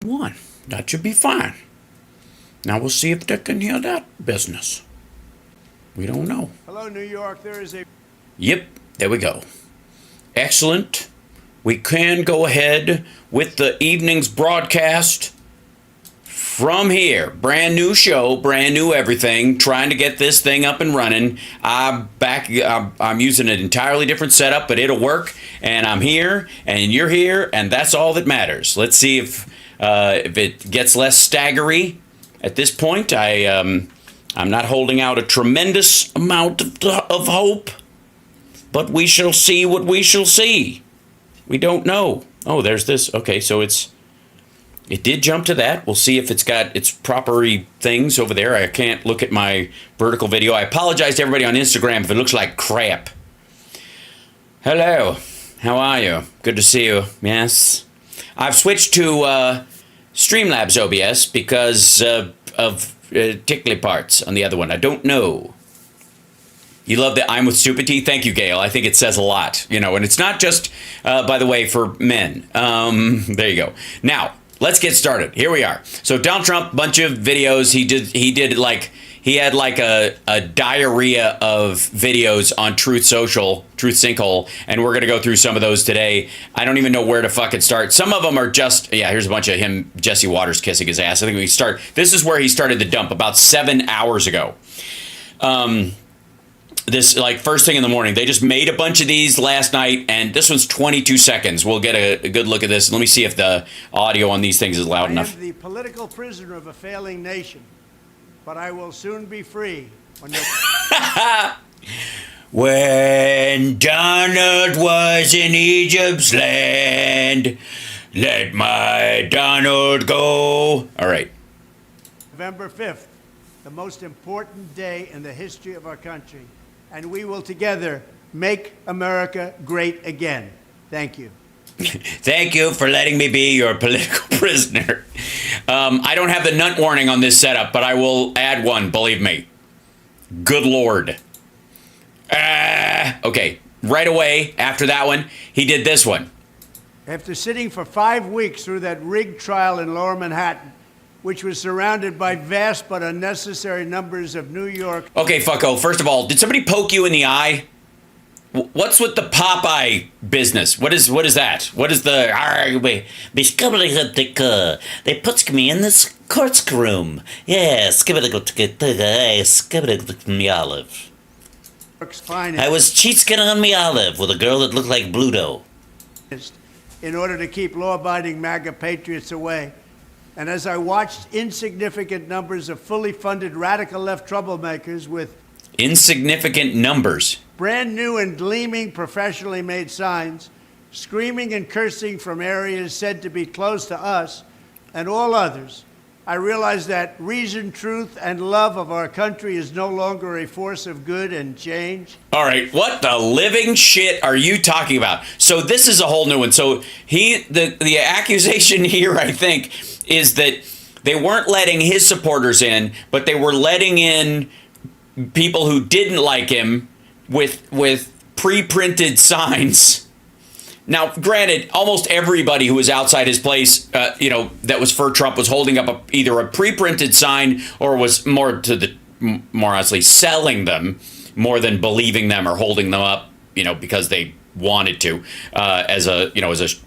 1. That should be fine. Now we'll see if they can hear that business. We don't know. Hello, New York. There is a... Yep, there we go. Excellent. We can go ahead with the evening's broadcast from here. Brand new show, brand new everything. Trying to get this thing up and running. I'm using an entirely different setup, but it'll work. And I'm here, and you're here, and that's all that matters. Let's see if it gets less staggery. At this point, I'm not holding out a tremendous amount of hope, but we shall see what we shall see. We don't know. Oh, there's this. Okay, so it did jump to that. We'll see if it's got its proper things over there. I can't look at my vertical video. I apologize to everybody on Instagram if it looks like crap. Hello. How are you? Good to see you. Yes. I've switched to Streamlabs OBS because of tickly parts on the other one. I don't know. You love the I'm with stupidity? Thank you, Gail. I think it says a lot, and it's not just, by the way, for men. There you go. Now, let's get started. Here we are. So Donald Trump, bunch of videos. He had a diarrhea of videos on Truth Sinkhole, and we're going to go through some of those today. I don't even know where to fucking start. Some of them are just, here's a bunch of him, Jesse Waters kissing his ass. I think this is where he started the dump about 7 hours ago. This, first thing in the morning. They just made a bunch of these last night, and this one's 22 seconds. We'll get a good look at this. Let me see if the audio on these things is loud enough. I am the political prisoner of a failing nation, but I will soon be free. When Donald was in Egypt's land, let my Donald go. All right. November 5th, the most important day in the history of our country. And we will together make America great again. Thank you. Thank you for letting me be your political prisoner. I don't have the nut warning on this setup, but I will add one, believe me. Good Lord. Okay, right away after that one, he did this one. After sitting for 5 weeks through that rigged trial in Lower Manhattan, which was surrounded by vast but unnecessary numbers of New York... Okay, fucko, first of all, did somebody poke you in the eye? What's with the Popeye business? What is that? What is the... They put me in this court's room. Yes, me olive. I was cheatskin on me olive with a girl that looked like Bluto. In order to keep law-abiding MAGA patriots away. And as I watched insignificant numbers of fully funded radical left troublemakers with insignificant numbers, brand new and gleaming professionally made signs, screaming and cursing from areas said to be close to us and all others, I realized that reason, truth, and love of our country is no longer a force of good and change. All right, what the living shit are you talking about? So this is a whole new one. So the accusation here, I think, is that they weren't letting his supporters in, but they were letting in people who didn't like him with pre-printed signs. Now, granted, almost everybody who was outside his place, that was for Trump was holding up either a pre-printed sign or was more honestly selling them more than believing them or holding them up, because they wanted to, as a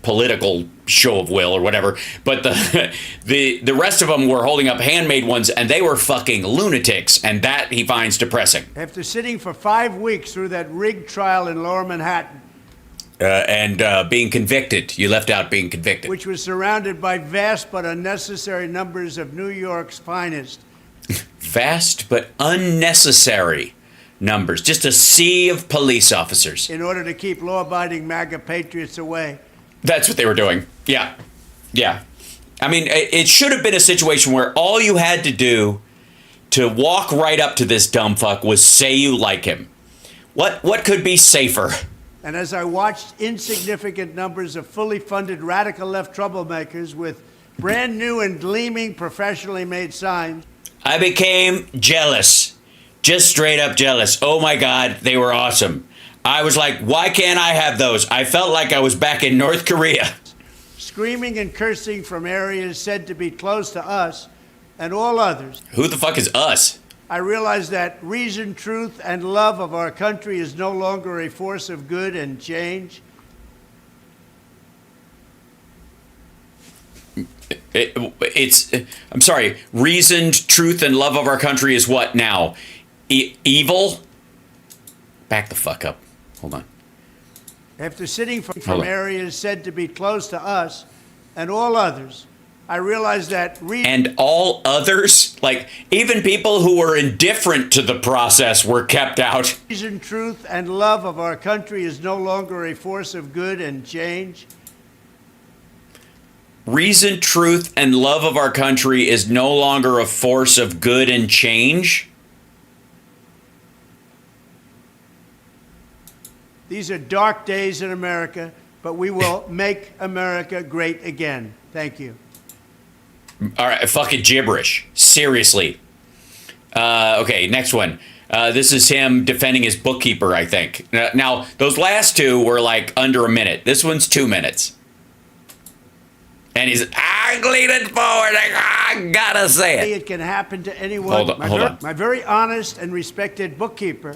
political show of will or whatever. But the rest of them were holding up handmade ones, and they were fucking lunatics, and that he finds depressing. After sitting for 5 weeks through that rigged trial in Lower Manhattan, and being convicted. You left out being convicted. Which was surrounded by vast but unnecessary numbers of New York's finest. Vast but unnecessary numbers. Just a sea of police officers. In order to keep law-abiding MAGA patriots away. That's what they were doing. Yeah. I mean, it should have been a situation where all you had to do to walk right up to this dumb fuck was say you like him. What could be safer? And as I watched insignificant numbers of fully funded radical left troublemakers with brand new and gleaming professionally made signs, I became jealous. Just straight up jealous. Oh my God, they were awesome. I was like, why can't I have those? I felt like I was back in North Korea. screaming and cursing from areas said to be close to us and all others. Who the fuck is us? I realize that reason, truth, and love of our country is no longer a force of good and change. I'm sorry, reasoned truth and love of our country is what now? Evil? Back the fuck up. Hold on. After sitting from areas said to be close to us and all others, I realize that and all others? Like, even people who were indifferent to the process were kept out. Reason, truth, and love of our country is no longer a force of good and change. Reason, truth, and love of our country is no longer a force of good and change? These are dark days in America, but we will make America great again. Thank you. All right, fucking gibberish. Seriously. Okay, next one. This is him defending his bookkeeper, I think. Now, those last two were like under a minute. This one's 2 minutes. And he's, I'm leaning forward. I gotta say it. It can happen to anyone. Hold on. My very honest and respected bookkeeper.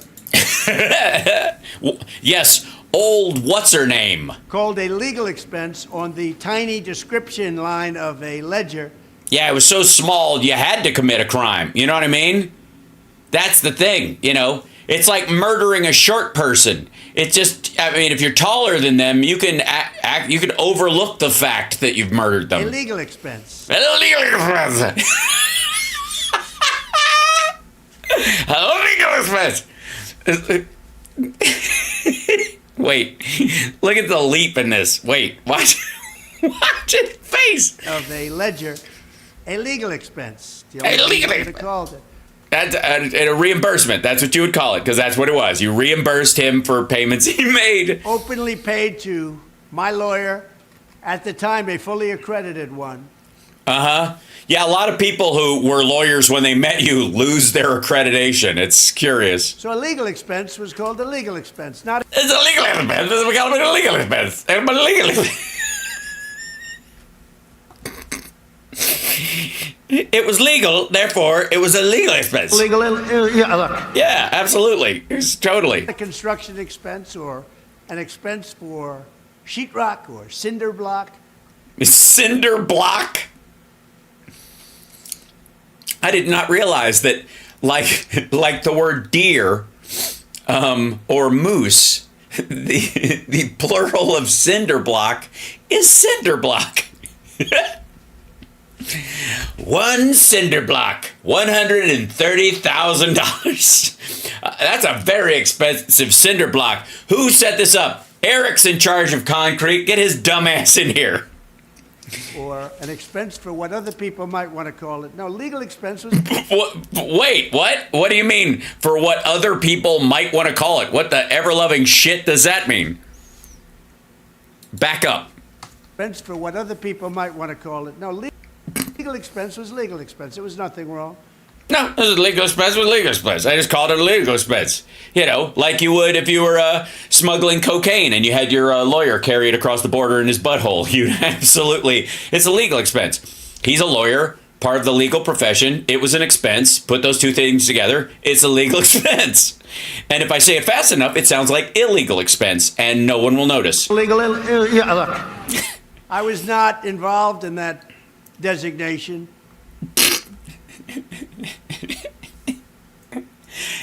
Yes, old what's-her-name. Called a legal expense on the tiny description line of a ledger. Yeah, it was so small you had to commit a crime. You know what I mean? That's the thing, you know? It's like murdering a short person. It's just, I mean, if you're taller than them, you can you can overlook the fact that you've murdered them. A legal expense. A legal expense. A legal expense. Wait, look at the leap in this. Wait, watch his face. Of a ledger, a legal expense. A legal expense. Called it. That's a reimbursement. That's what you would call it, because that's what it was. You reimbursed him for payments he made. Openly paid to my lawyer, at the time a fully accredited one. Uh-huh. Yeah, a lot of people who were lawyers when they met you lose their accreditation. It's curious. So a legal expense was called a legal expense. Not it's a legal expense. We call it a legal expense. It's a legal expense. It was legal, therefore it was a legal expense. Legal, yeah, look. Yeah, absolutely. It's totally. A construction expense or an expense for sheetrock or cinder block. Cinder block? I did not realize that, like the word deer or moose, the plural of cinder block is cinder block. One cinder block, $130,000. That's a very expensive cinder block. Who set this up? Eric's in charge of concrete. Get his dumb ass in here. Or an expense for what other people might want to call it. No, legal expense was... Wait, what? What do you mean for what other people might want to call it? What the ever-loving shit does that mean? Back up. Expense for what other people might want to call it. No, legal expense was legal expense. There was nothing wrong. No, this is legal expense with legal expense. I just called it a legal expense. You know, like you would if you were smuggling cocaine and you had your lawyer carry it across the border in his butthole. You absolutely, it's a legal expense. He's a lawyer, part of the legal profession. It was an expense. Put those two things together. It's a legal expense. And if I say it fast enough, it sounds like illegal expense, and no one will notice. Legal, yeah, look. I was not involved in that designation.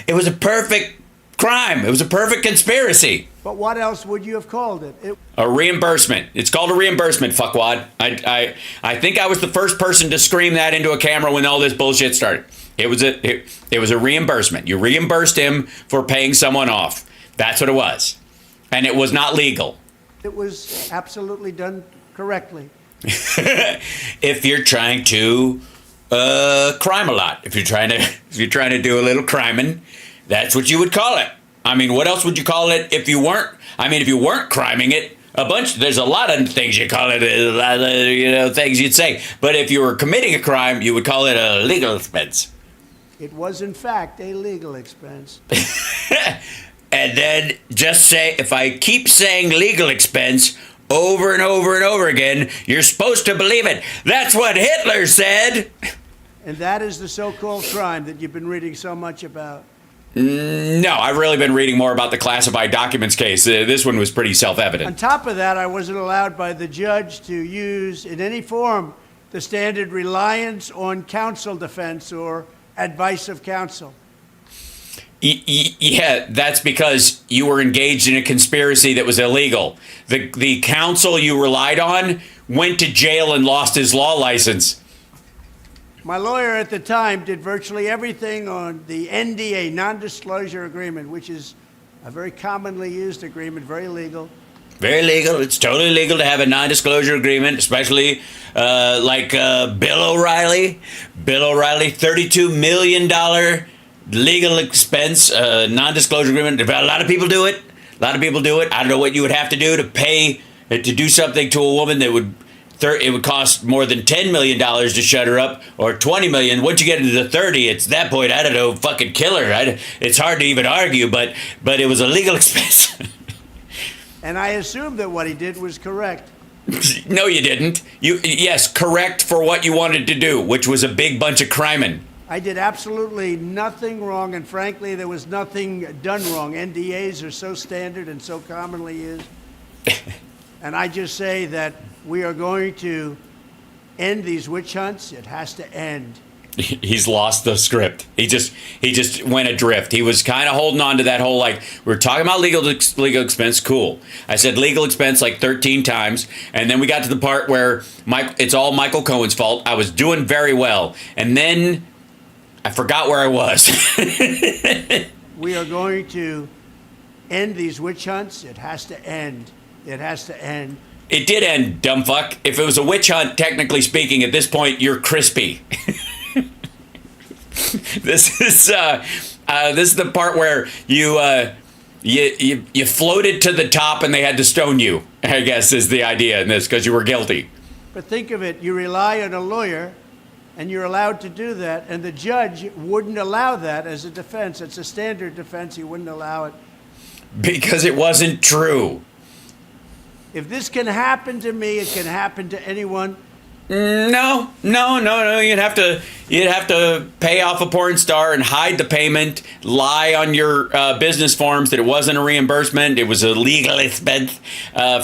It was a perfect crime. It was a perfect conspiracy. But what else would you have called it? A reimbursement. It's called a reimbursement, fuckwad. I think I was the first person to scream that into a camera when all this bullshit started. It was a reimbursement. You reimbursed him for paying someone off. That's what it was. And it was not legal. It was absolutely done correctly. If you're trying to crime a lot, if you're trying to do a little criming, that's what you would call it. I mean, what else would you call it if you weren't? I mean, if you weren't criming it, there's a lot of things you call it, a lot of, things you'd say. But if you were committing a crime, you would call it a legal expense. It was, in fact, a legal expense. And then just say, if I keep saying legal expense over and over and over again. You're supposed to believe it. That's what Hitler said. And that is the so-called crime that you've been reading so much about. No, I've really been reading more about the classified documents case. This one was pretty On self-evident. top of that, I wasn't allowed by the judge to use in any form the standard reliance on counsel defense or advice of counsel. Yeah, that's because you were engaged in a conspiracy that was illegal. The counsel you relied on went to jail and lost his law license. My lawyer at the time did virtually everything on the NDA, non-disclosure agreement, which is a very commonly used agreement, very legal. Very legal. It's totally legal to have a non-disclosure agreement, especially like Bill O'Reilly. Bill O'Reilly, $32 million legal expense, non-disclosure agreement. A lot of people do it. A lot of people do it. I don't know what you would have to do to pay to do something to a woman that would. It would cost more than $10 million to shut her up, or $20 million. Once you get into the 30, it's that point. I don't know, fucking kill her. It's hard to even argue, but it was a legal expense. And I assumed that what he did was correct. No, you didn't. Yes, correct for what you wanted to do, which was a big bunch of crimin'. I did absolutely nothing wrong, and frankly, there was nothing done wrong. NDAs are so standard and so commonly used. And I just say that we are going to end these witch hunts. It has to end. He's lost the script. He just went adrift. He was kind of holding on to that whole, like, we're talking about legal expense. Cool. I said legal expense like 13 times. And then we got to the part where it's all Michael Cohen's fault. I was doing very well. And then I forgot where I was. We are going to end these witch hunts. It has to end. It has to end. It did end, dumb fuck. If it was a witch hunt, technically speaking, at this point, you're crispy. This is the part where you floated to the top and they had to stone you, I guess is the idea in this, because you were guilty. But think of it. You rely on a lawyer, and you're allowed to do that, and the judge wouldn't allow that as a defense. It's a standard defense. He wouldn't allow it. Because it wasn't true. If this can happen to me, it can happen to anyone. No. You'd have to pay off a porn star and hide the payment, lie on your business forms that it wasn't a reimbursement, it was a legal expense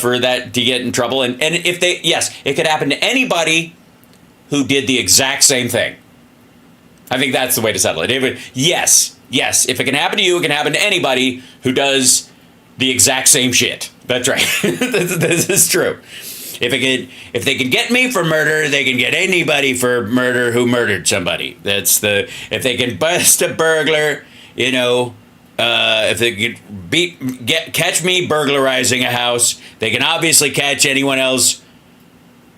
for that to get in trouble. And if it could happen to anybody who did the exact same thing. I think that's the way to settle it. Yes. If it can happen to you, it can happen to anybody who does the exact same shit. That's right. This is true. If they can get me for murder, they can get anybody for murder who murdered somebody. If they can bust a burglar, if they can catch me burglarizing a house, they can obviously catch anyone else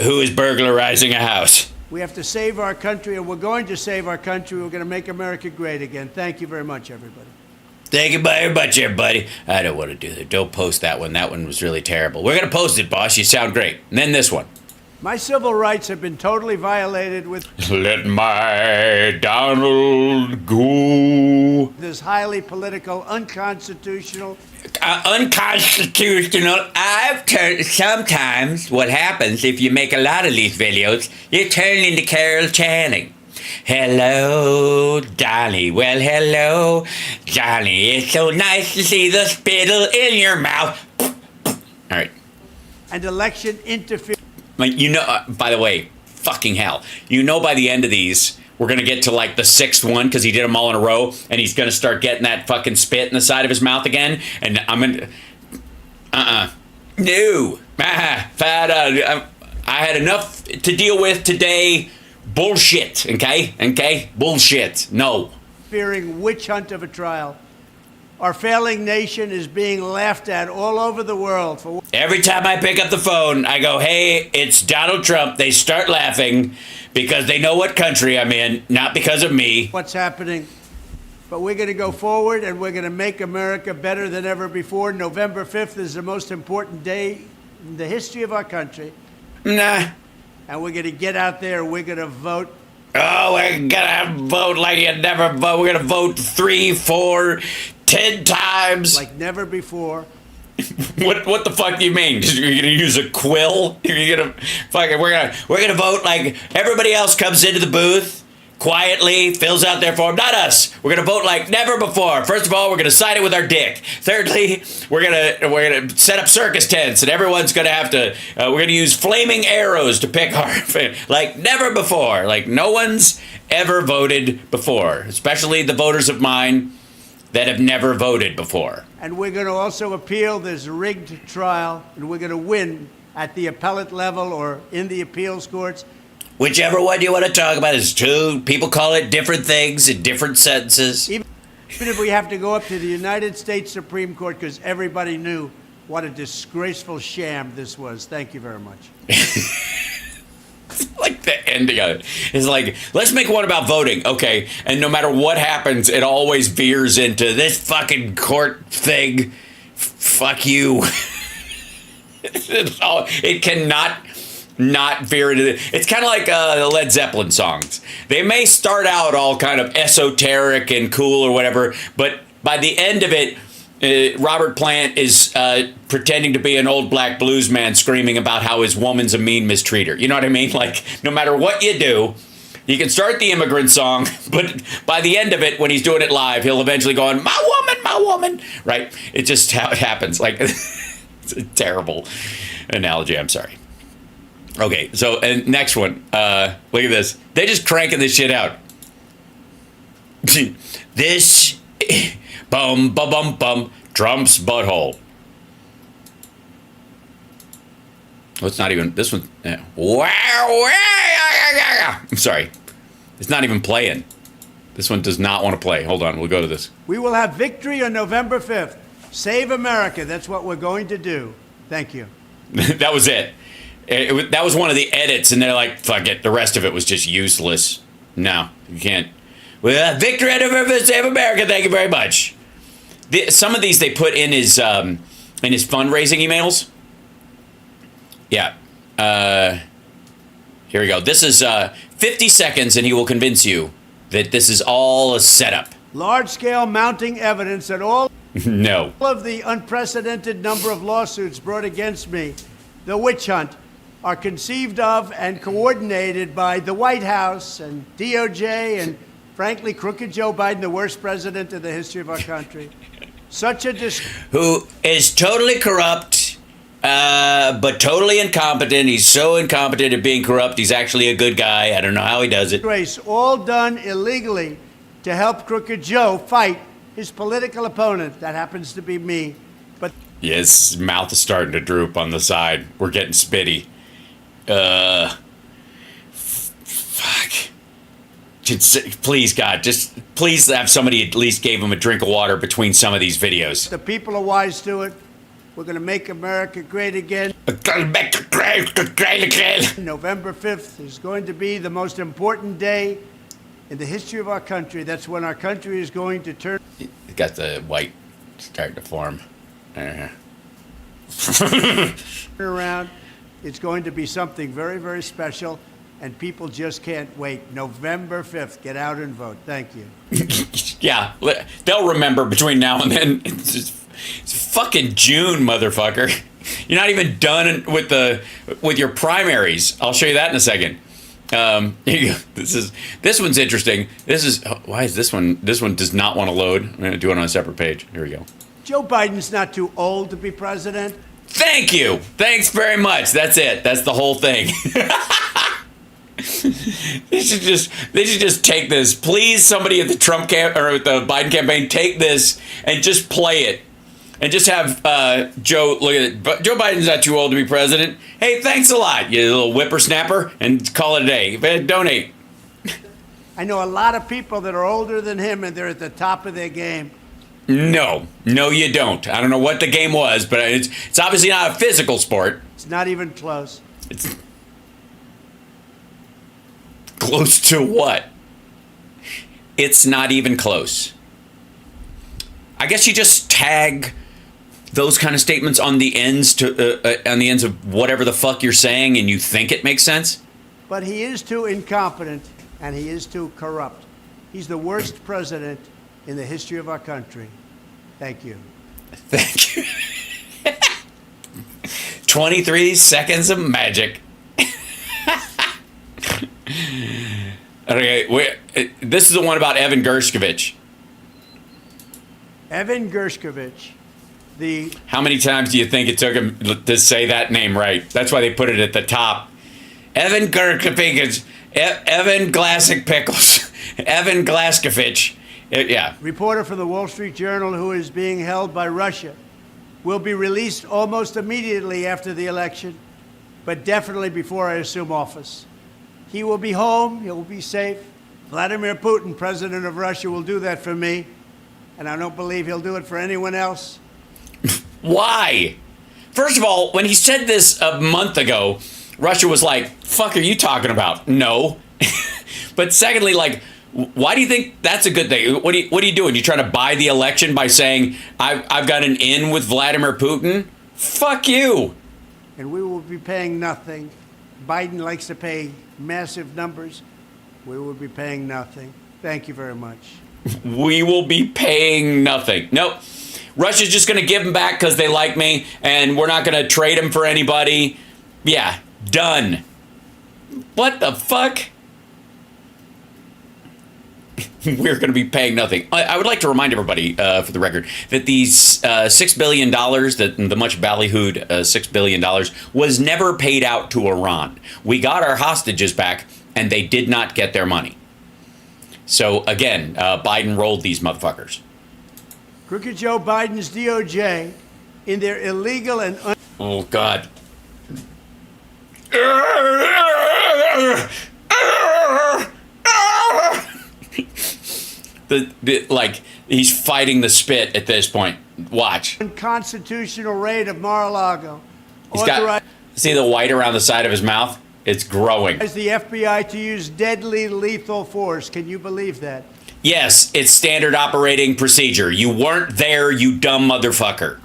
who is burglarizing a house. We have to save our country, and we're going to save our country. We're going to make America great again. Thank you very much, everybody. Thank you very much, everybody. I don't want to do that. Don't post that one. That one was really terrible. We're going to post it, boss. You sound great. And then this one. My civil rights have been totally violated with Let my Donald go. this highly political, unconstitutional. Unconstitutional. Sometimes what happens if you make a lot of these videos, you turn into Carol Channing. Hello, Johnny. Well, hello, Johnny. It's so nice to see the spittle in your mouth. All right. And election interference. By the way, fucking hell. By the end of these, we're going to get to like the sixth one because he did them all in a row, and he's going to start getting that fucking spit in the side of his mouth again, and I'm going to... No. I had enough to deal with today. Bullshit, okay? Bullshit. No. Fearing witch hunt of a trial. Our failing nation is being laughed at all over the world. For every time I pick up the phone, I go, hey, it's Donald Trump. They start laughing because they know what country I'm in, not because of me. What's happening? But we're going to go forward, and we're going to make America better than ever before. November 5th is the most important day in the history of our country. Nah. And we're going to get out there, we're going to vote. Oh, we're going to vote like you never vote. We're going to vote 3, 4, 10 times. Like never before. What the fuck do you mean? You're gonna use a quill? You're gonna fucking we're gonna vote like everybody else comes into the booth quietly, fills out their form. Not us. We're gonna vote like never before. First of all, we're gonna sign it with our dick. Thirdly, we're gonna set up circus tents, and everyone's gonna have to. We're gonna use flaming arrows to pick our like never before. Like no one's ever voted before, especially the voters of mine that have never voted before. And we're going to also appeal this rigged trial, and we're going to win at the appellate level or in the appeals courts. Whichever one you want to talk about is two. People call it different things in different sentences. Even if we have to go up to the United States Supreme Court, because everybody knew what a disgraceful sham this was. Thank you very much. Like the ending of it is like, let's make one about voting, okay? And no matter what happens, it always veers into this fucking court thing. Fuck you. It cannot not veer into it. It's kind of like the Led Zeppelin songs. They may start out all kind of esoteric and cool or whatever, but by the end of it, Robert Plant is pretending to be an old black blues man screaming about how his woman's a mean mistreater. You know what I mean? Like, no matter what you do, you can start the immigrant song, but by the end of it, when he's doing it live, he'll eventually go on, my woman, right? It's just how it happens. Like, it's a terrible analogy. I'm sorry. Okay, so, and next one. Look at this. They're just cranking this shit out. This... Bum, bum, bum, bum. Trump's butthole. Oh, it's not even, this one. Wow. I'm sorry. It's not even playing. This one does not want to play. Hold on, we'll go to this. We will have victory on November 5th. Save America. That's what we're going to do. Thank you. That was it. That was one of the edits, and they're like, fuck it. The rest of it was just useless. No, you can't. Well, victory on November 5th. Save America. Thank you very much. Some of these they put in his fundraising emails. Yeah. Here we go. This is 50 seconds, and he will convince you that this is all a setup. Large-scale mounting evidence that all no. of the unprecedented number of lawsuits brought against me, the witch hunt, are conceived of and coordinated by the White House and DOJ and, frankly, crooked Joe Biden, the worst president in the history of our country. Who is totally corrupt, but totally incompetent. He's so incompetent at being corrupt, he's actually a good guy. I don't know how he does it. Race, all done illegally to help crooked Joe fight his political opponent. That happens to be me. But yes, his mouth is starting to droop on the side. We're getting spitty. Fuck. Please, God, just please have somebody at least gave him a drink of water between some of these videos. The people are wise to it. We're going to make America great again. November 5th is going to be the most important day in the history of our country. That's when our country is going to turn. It got the white starting to form. Around. It's going to be something very, very special. And people just can't wait. November 5th, get out and vote. Thank you. Yeah, they'll remember between now and then. It's fucking June, motherfucker. You're not even done with your primaries. I'll show you that in a second. Here you go. This one's interesting. Why is this one? This one does not want to load. I'm going to do it on a separate page. Here we go. Joe Biden's not too old to be president. Thank you. Thanks very much. That's it. That's the whole thing. They should just take this. Please, somebody at the Trump or at the Biden campaign, take this and just play it. And just have Joe look at it. But Joe Biden's not too old to be president. Hey, thanks a lot, you little whippersnapper, and call it a day. Donate. I know a lot of people that are older than him, and they're at the top of their game. No, you don't. I don't know what the game was, but it's obviously not a physical sport. It's not even close. It's close to what? It's not even close. I guess you just tag those kind of statements on the ends of whatever the fuck you're saying, and you think it makes sense. But he is too incompetent, and he is too corrupt. He's the worst president in the history of our country. Thank you. Thank you. 23 seconds of magic. Okay, this is the one about Evan Gershkovich. Evan Gershkovich, the How many times do you think it took him to say that name right? That's why they put it at the top. Evan Gershkovich, Evan Glassick Pickles, Evan Glaskovich. Yeah. reporter for the Wall Street Journal who is being held by Russia, will be released almost immediately after the election, but definitely before I assume office. He will be home. He will be safe. Vladimir Putin, president of Russia, will do that for me, and I don't believe he'll do it for anyone else. Why? First of all, when he said this a month ago, Russia was like, fuck are you talking about? No. But secondly, like, why do you think that's a good thing? What are you doing? You trying to buy the election by saying, I've got an in with Vladimir Putin? Fuck you. And we will be paying nothing. Biden likes to pay massive numbers. We will be paying nothing. Thank you very much. We will be paying nothing. Nope. Russia's just going to give them back because they like me, and we're not going to trade them for anybody. Yeah, done. What the fuck? We're going to be paying nothing. I would like to remind everybody, for the record, that these $6 billion, the much ballyhooed $6 billion, was never paid out to Iran. We got our hostages back, and they did not get their money. So, again, Biden rolled these motherfuckers. Crooked Joe Biden's DOJ, in their illegal and Oh, God. Like, he's fighting the spit at this point. Watch. unconstitutional raid of Mar-a-Lago, He's got, see the white around the side of his mouth? It's growing. as the FBI to use deadly lethal force. Can you believe that? Yes, it's standard operating procedure. You weren't there, you dumb motherfucker.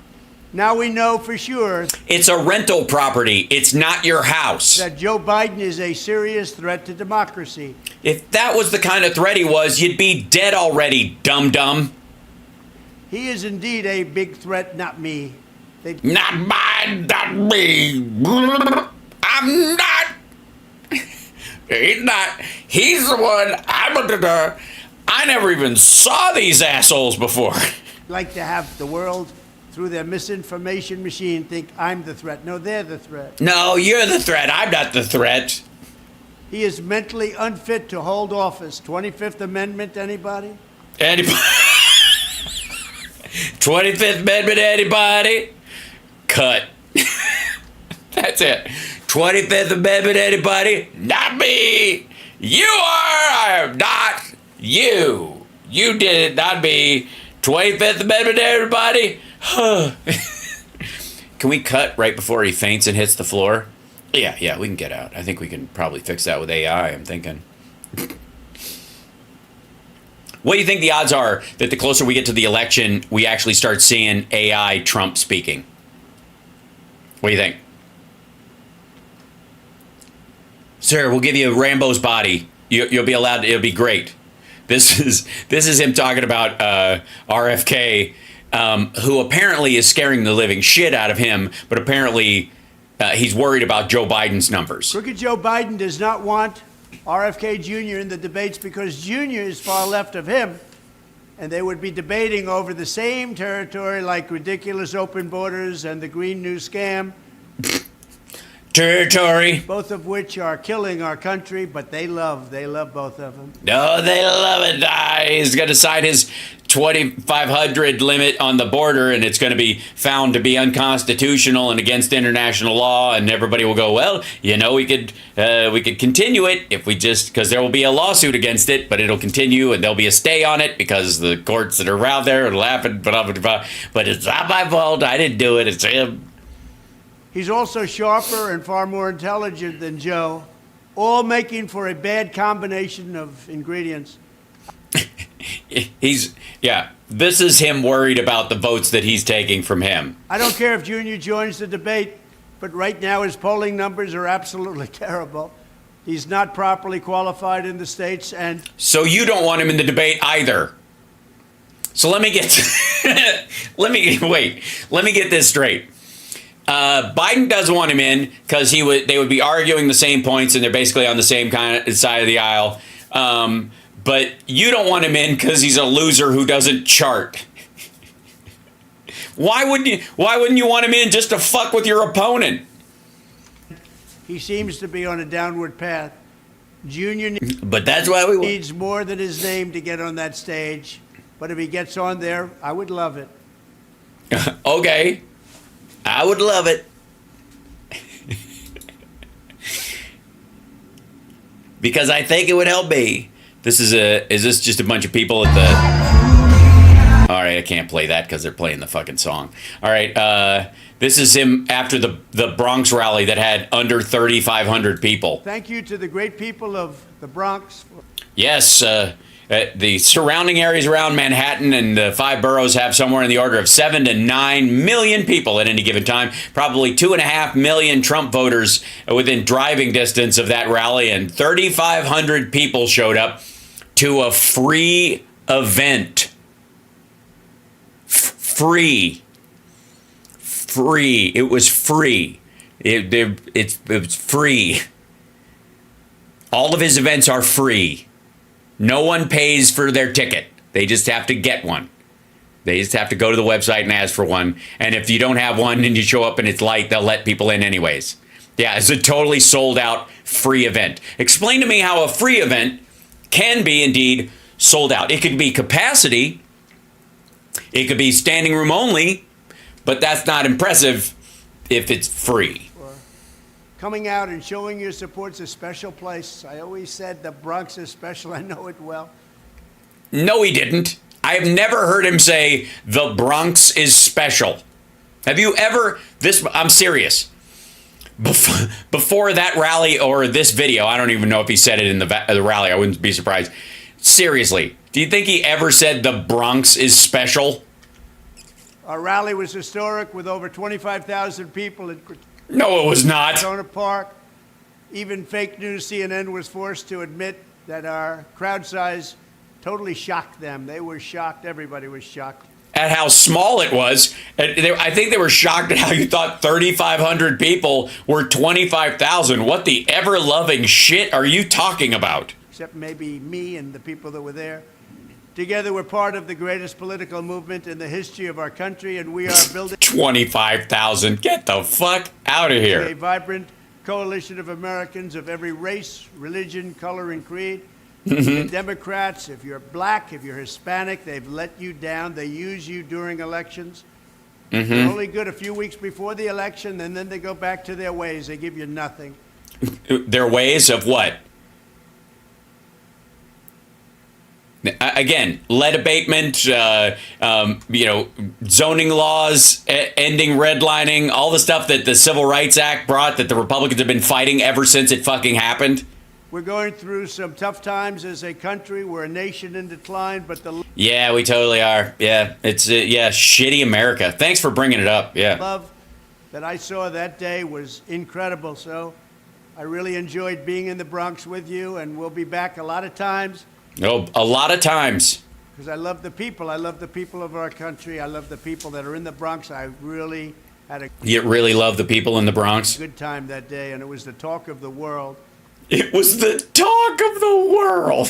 Now we know for sure It's a rental property. It's not your house. that Joe Biden is a serious threat to democracy. If that was the kind of threat he was, you'd be dead already, dum-dum. He is indeed a big threat, not me. Not mine, not me. I'm not. He's not. He's the one. I never even saw these assholes before. Like to have the world, through their misinformation machine, think I'm the threat. No, they're the threat. No, you're the threat. I'm not the threat. He is mentally unfit to hold office. 25th Amendment, anybody? Anybody? 25th Amendment, anybody? Cut. That's it. 25th Amendment, anybody? Not me. You are. I am not you. You did it, not me. 25th Amendment, everybody. Can we cut right before he faints and hits the floor? Yeah, we can get out. I think we can probably fix that with AI, I'm thinking. What do you think the odds are that the closer we get to the election, we actually start seeing AI Trump speaking? What do you think? Sir, we'll give you Rambo's body. You'll be allowed to, it'll be great. This is him talking about RFK, who apparently is scaring the living shit out of him, but apparently he's worried about Joe Biden's numbers. Crooked Joe Biden does not want RFK Jr. in the debates because Jr. is far left of him, and they would be debating over the same territory like ridiculous open borders and the Green New Scam, Territory. both of which are killing our country, but they love both of them. No, they love it. He's going to sign his 2,500 limit on the border, and it's going to be found to be unconstitutional and against international law. And everybody will go, well, you know, we could continue it if we just, because there will be a lawsuit against it, but it'll continue, and there'll be a stay on it because the courts that are around there are laughing. Blah, blah, blah. But it's not my fault. I didn't do it. It's him. He's also sharper and far more intelligent than Joe, all making for a bad combination of ingredients. This is him worried about the votes that he's taking from him. I don't care if Junior joins the debate, but right now his polling numbers are absolutely terrible. He's not properly qualified in the states, and So you don't want him in the debate either. So let me get this straight. Biden doesn't want him in because they would be arguing the same points and they're basically on the same kind of side of the aisle. But you don't want him in because he's a loser who doesn't chart. Why wouldn't you want him in just to fuck with your opponent? He seems to be on a downward path. Junior But that's why we needs more than his name to get on that stage. But if he gets on there, I would love it. Okay. I would love it. Because I think it would help me. Is this just a bunch of people at the... All right, I can't play that because they're playing the fucking song. All right, this is him after the Bronx rally that had under 3,500 people. Thank you to the great people of the Bronx. Yes, the surrounding areas around Manhattan and the 5 boroughs have somewhere in the order of 7 to 9 million people at any given time. Probably 2.5 million Trump voters within driving distance of that rally, and 3,500 people showed up to a free event. Free. It was free. It was free. All of his events are free. No one pays for their ticket. They just have to get one. They just have to go to the website and ask for one. And if you don't have one and you show up and it's light, they'll let people in anyways. Yeah, it's a totally sold out free event. Explain to me how a free event can be indeed sold out. It could be capacity. It could be standing room only, but that's not impressive if it's free. Coming out and showing your support's a special place. I always said the Bronx is special. I know it well. No, he didn't. I have never heard him say the Bronx is special. Have you ever? I'm serious. Before that rally or this video, I don't even know if he said it in the rally. I wouldn't be surprised. Seriously, do you think he ever said the Bronx is special? Our rally was historic with over 25,000 people in No, it was not. Corona Park. Even fake news CNN was forced to admit that our crowd size totally shocked them. They were shocked. Everybody was shocked. At how small it was. I think they were shocked at how you thought 3,500 people were 25,000. What the ever-loving shit are you talking about? Except maybe me and the people that were there. Together, we're part of the greatest political movement in the history of our country, and we are building 25,000. Get the fuck out of here. a vibrant coalition of Americans of every race, religion, color, and creed. The Democrats, if you're black, if you're Hispanic, they've let you down. They use you during elections. They're only good a few weeks before the election, and then they go back to their ways. They give you nothing. Their ways of what? Again, lead abatement, zoning laws, ending redlining, all the stuff that the Civil Rights Act brought that the Republicans have been fighting ever since it fucking happened. We're going through some tough times as a country. We're a nation in decline, but the Yeah, we totally are. Yeah, it's shitty America. Thanks for bringing it up. Yeah. love that I saw that day was incredible. So I really enjoyed being in the Bronx with you, and we'll be back a lot of times. Oh, a lot of times. Because I love the people. I love the people of our country. I love the people that are in the Bronx. I really had a You really love the people in the Bronx? good time that day, and it was the talk of the world. It was the talk of the world.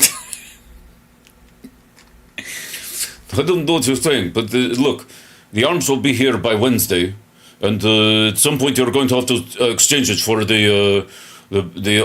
I don't know what you're saying, but look, the arms will be here by Wednesday, and at some point you're going to have to exchange it for the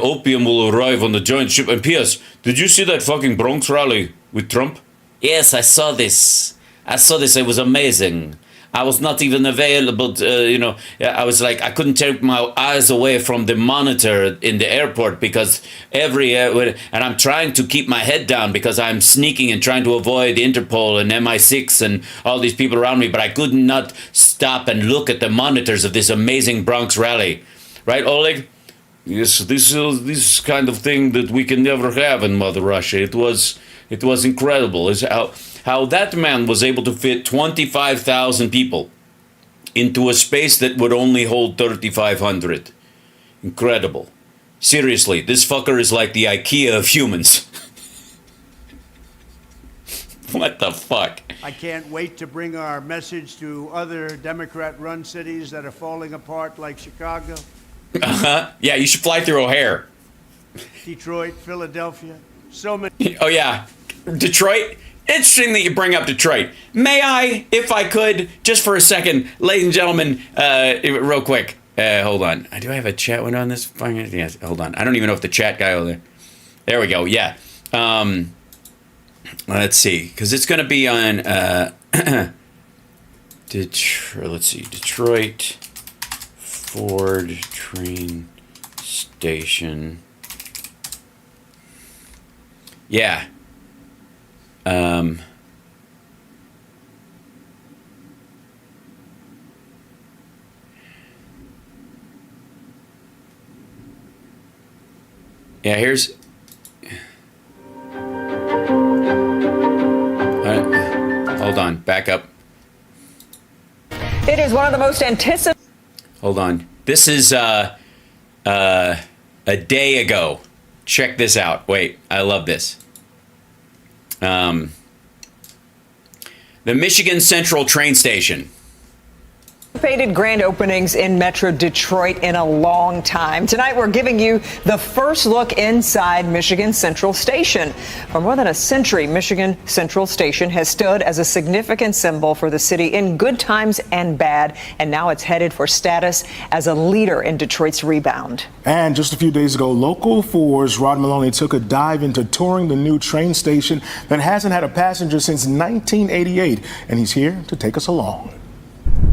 opium will arrive on the giant ship. And P.S., did you see that fucking Bronx rally with Trump? Yes, I saw this. It was amazing. I was not even available, I was like, I couldn't take my eyes away from the monitor in the airport because and I'm trying to keep my head down because I'm sneaking and trying to avoid Interpol and MI6 and all these people around me, but I could not stop and look at the monitors of this amazing Bronx rally. Right, Oleg? Yes, this kind of thing that we can never have in Mother Russia. It was incredible. It's how that man was able to fit 25,000 people into a space that would only hold 3,500. Incredible. Seriously, this fucker is like the IKEA of humans. What the fuck? I can't wait to bring our message to other Democrat-run cities that are falling apart, like Chicago, Yeah, you should fly through O'Hare. Detroit, Philadelphia. So many. Oh, yeah. Detroit? Interesting that you bring up Detroit. May I, if I could, just for a second, ladies and gentlemen, real quick. Hold on. Do I have a chat window on this? Yes, hold on. I don't even know if the chat guy over there. There we go. Yeah. Let's see. Because it's going to be on let's see. Detroit Ford train station. Yeah. Yeah, here's... hold on, back up. It is one of the most anticipated... Hold on. This is a day ago. Check this out. Wait, I love this. The Michigan Central train station. Grand openings in Metro Detroit in a long time. Tonight, we're giving you the first look inside Michigan Central Station. For more than a century, Michigan Central Station has stood as a significant symbol for the city in good times and bad, and now it's headed for status as a leader in Detroit's rebound. And just a few days ago, Local 4's Rod Maloney took a dive into touring the new train station that hasn't had a passenger since 1988, and he's here to take us along.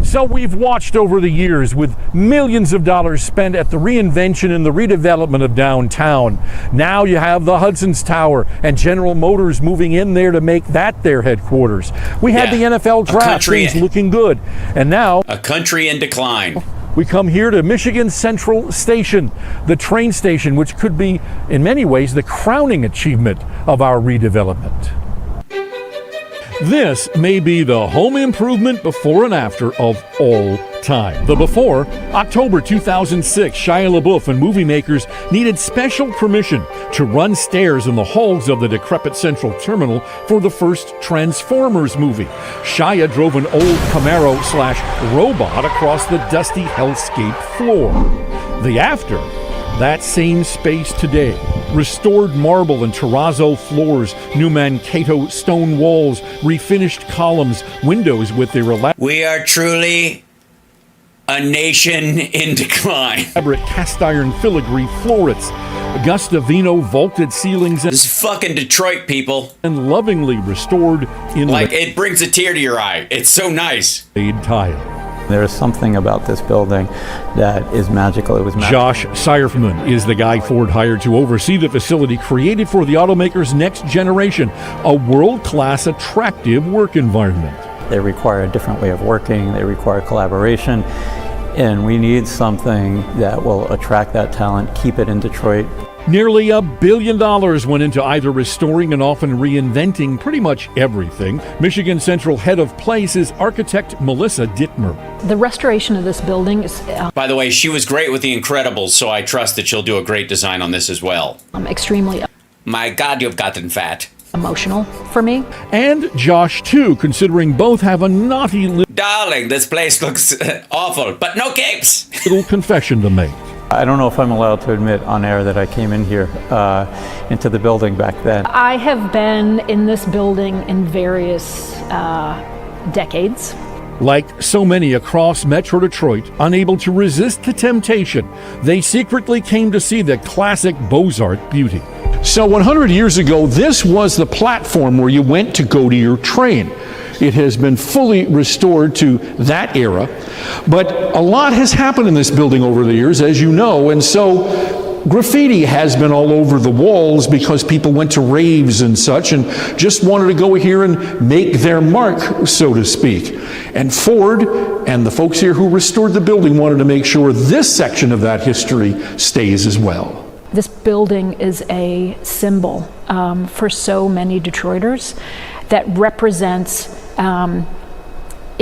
So we've watched over the years with millions of dollars spent at the reinvention and the redevelopment of downtown. Now you have the Hudson's Tower and General Motors moving in there to make that their headquarters. We had the NFL draft, things looking good. And now... a country in decline. We come here to Michigan Central Station, the train station, which could be, in many ways, the crowning achievement of our redevelopment. This may be the home improvement before and after of all time. The before, October 2006, Shia LaBeouf and movie makers needed special permission to run stairs in the halls of the decrepit Central Terminal for the first Transformers movie. Shia drove an old Camaro/robot across the dusty hellscape floor. The after, that same space today. Restored marble and terrazzo floors, new Mankato stone walls, refinished columns, windows with their We are truly a nation in decline. Elaborate cast iron filigree florets, Gustavino vaulted ceilings, This is fucking Detroit, people. and lovingly restored in Like, it brings a tear to your eye. It's so nice. laid tile. There is something about this building that is magical. It was magical. Josh Seierfman is the guy Ford hired to oversee the facility created for the automaker's next generation, a world-class, attractive work environment. They require a different way of working. They require collaboration. And we need something that will attract that talent, keep it in Detroit. Nearly $1 billion went into either restoring and often reinventing pretty much everything. Michigan Central head of place is architect Melissa Dittmer. The restoration of this building is By the way, she was great with The Incredibles, so I trust that she'll do a great design on this as well. extremely My God, you've gotten fat. emotional for me. And Josh, too, considering both have a naughty Darling, this place looks awful, but no capes. little confession to make. I don't know if I'm allowed to admit on air that I came in here into the building back then. I have been in this building in various decades. Like so many across Metro Detroit, unable to resist the temptation, they secretly came to see the classic Beaux-Arts beauty. So 100 years ago, this was the platform where you went to go to your train. It has been fully restored to that era, but a lot has happened in this building over the years, as you know, and so graffiti has been all over the walls because people went to raves and such and just wanted to go here and make their mark, so to speak. And Ford and the folks here who restored the building wanted to make sure this section of that history stays as well. This building is a symbol for so many Detroiters that represents a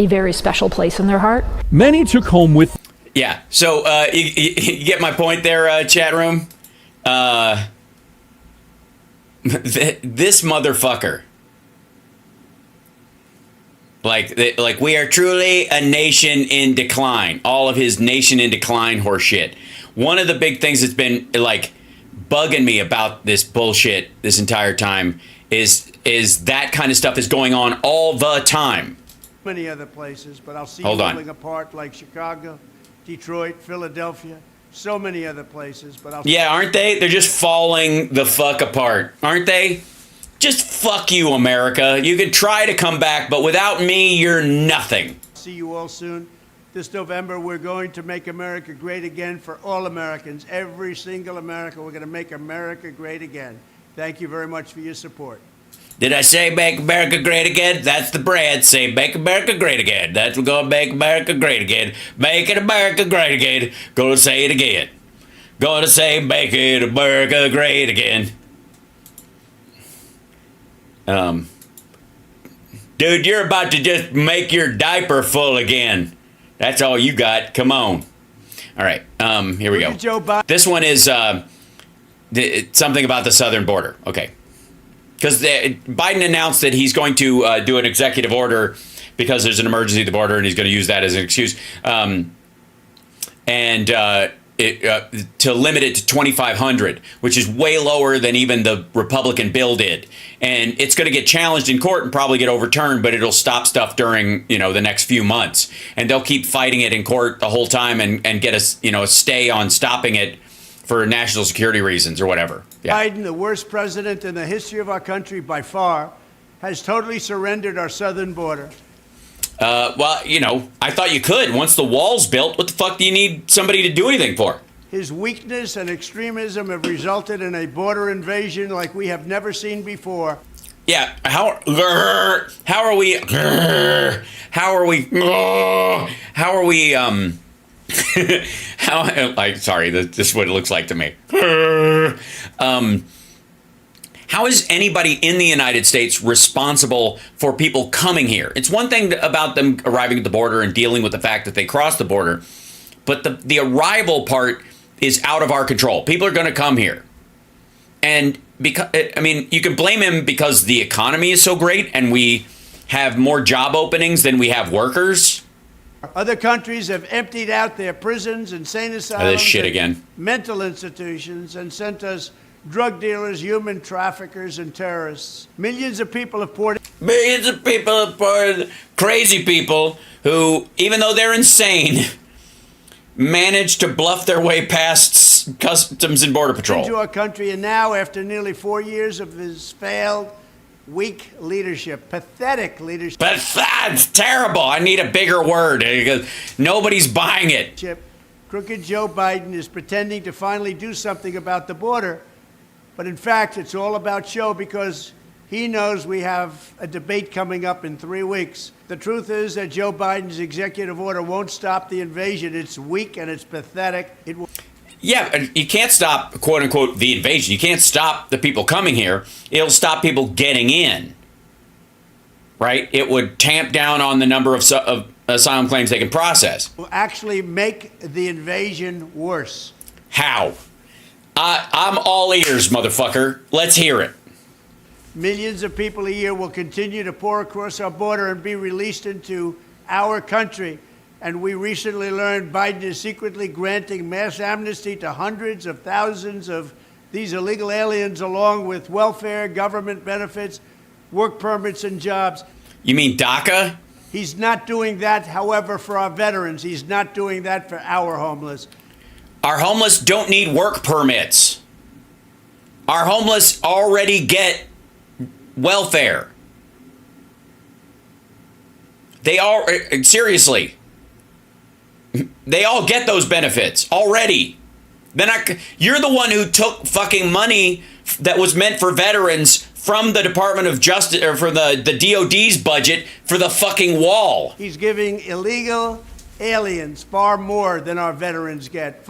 very special place in their heart. Many took home with... Yeah, so you get my point there, chat room? This motherfucker Like we are truly a nation in decline. All of his nation in decline horse shit. One of the big things that's been like bugging me about this bullshit this entire time is that kind of stuff is going on all the time. Many other places, but I'll see Hold you on. falling apart like Chicago, Detroit, Philadelphia, so many other places, but I'll Yeah, aren't they? They're just falling the fuck apart, aren't they? Just fuck you, America. You can try to come back, but without me, you're nothing. see you all soon. This November, we're going to make America great again for all Americans, every single American. We're going to make America great again. Thank you very much for your support. Did I say make America great again? That's the brand. Say make America great again. That's going to make America great again. Making America great again. Gonna say it again. Gonna say make it America great again. Dude, you're about to just make your diaper full again. That's all you got. Come on. All right. Here we go. Joe Biden. This one is something about the southern border. Okay. Because Biden announced that he's going to do an executive order because there's an emergency at the border, and he's going to use that as an excuse. To limit it to 2,500, which is way lower than even the Republican bill did. And it's going to get challenged in court and probably get overturned, but it'll stop stuff during, the next few months. And they'll keep fighting it in court the whole time and get a stay on stopping it for national security reasons or whatever. Yeah. Biden, the worst president in the history of our country by far, has totally surrendered our southern border. Well, I thought you could. Once the wall's built, what the fuck do you need somebody to do anything for? His weakness and extremism have resulted in a border invasion like we have never seen before. Yeah, how are we sorry, this is what it looks like to me. How is anybody in the United States responsible for people coming here? It's one thing about them arriving at the border and dealing with the fact that they crossed the border, but the arrival part is out of our control. People are going to come here. And because, you can blame him because the economy is so great and we have more job openings than we have workers. Other countries have emptied out their prisons, insane asylums, this shit again. mental institutions, and sent us drug dealers, human traffickers, and terrorists. Millions of people have poured. Crazy people who, even though they're insane, managed to bluff their way past Customs and Border Patrol into our country, and now, after nearly 4 years of his failed, weak leadership, pathetic leadership. But that's terrible. I need a bigger word because nobody's buying it. Crooked Joe Biden is pretending to finally do something about the border. But in fact, it's all about show because he knows we have a debate coming up in 3 weeks. The truth is that Joe Biden's executive order won't stop the invasion. It's weak and it's pathetic. It will. Yeah, you can't stop, quote unquote, the invasion. You can't stop the people coming here. It'll stop people getting in. Right? It would tamp down on the number of asylum claims they can process. Will actually make the invasion worse. How? I'm all ears, motherfucker. Let's hear it. Millions of people a year will continue to pour across our border and be released into our country. And we recently learned Biden is secretly granting mass amnesty to hundreds of thousands of these illegal aliens, along with welfare, government benefits, work permits, and jobs. You mean DACA? He's not doing that, however, for our veterans. He's not doing that for our homeless. Our homeless don't need work permits. Our homeless already get welfare. They all, seriously, they all get those benefits already. You're the one who took fucking money that was meant for veterans from the Department of Justice, or for the DOD's budget for the fucking wall. He's giving illegal aliens far more than our veterans get.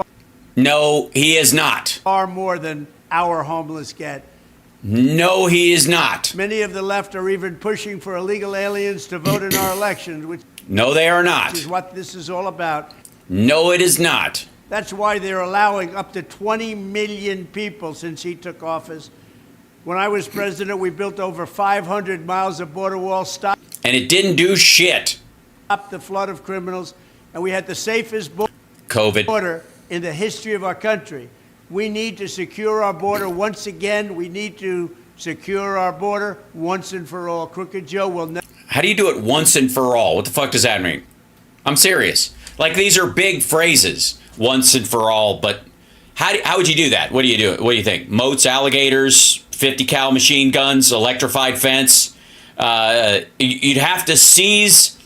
No, he is not. Far more than our homeless get. No, he is not. Many of the left are even pushing for illegal aliens to vote in our elections, which no, they are not. Is what this is all about. No, it is not. That's why they're allowing up to 20 million people since he took office. When I was president, we built over 500 miles of border wall. and it didn't do shit. Stop the flood of criminals, and we had the safest COVID. border in the history of our country. We need to secure our border once again. We need to secure our border once and for all. Crooked Joe will never. How do you do it once and for all? What the fuck does that mean? I'm serious. Like, these are big phrases, once and for all, but how would you do that? What do you do? What do you think? Moats, alligators, 50 cal machine guns, electrified fence? You'd have to seize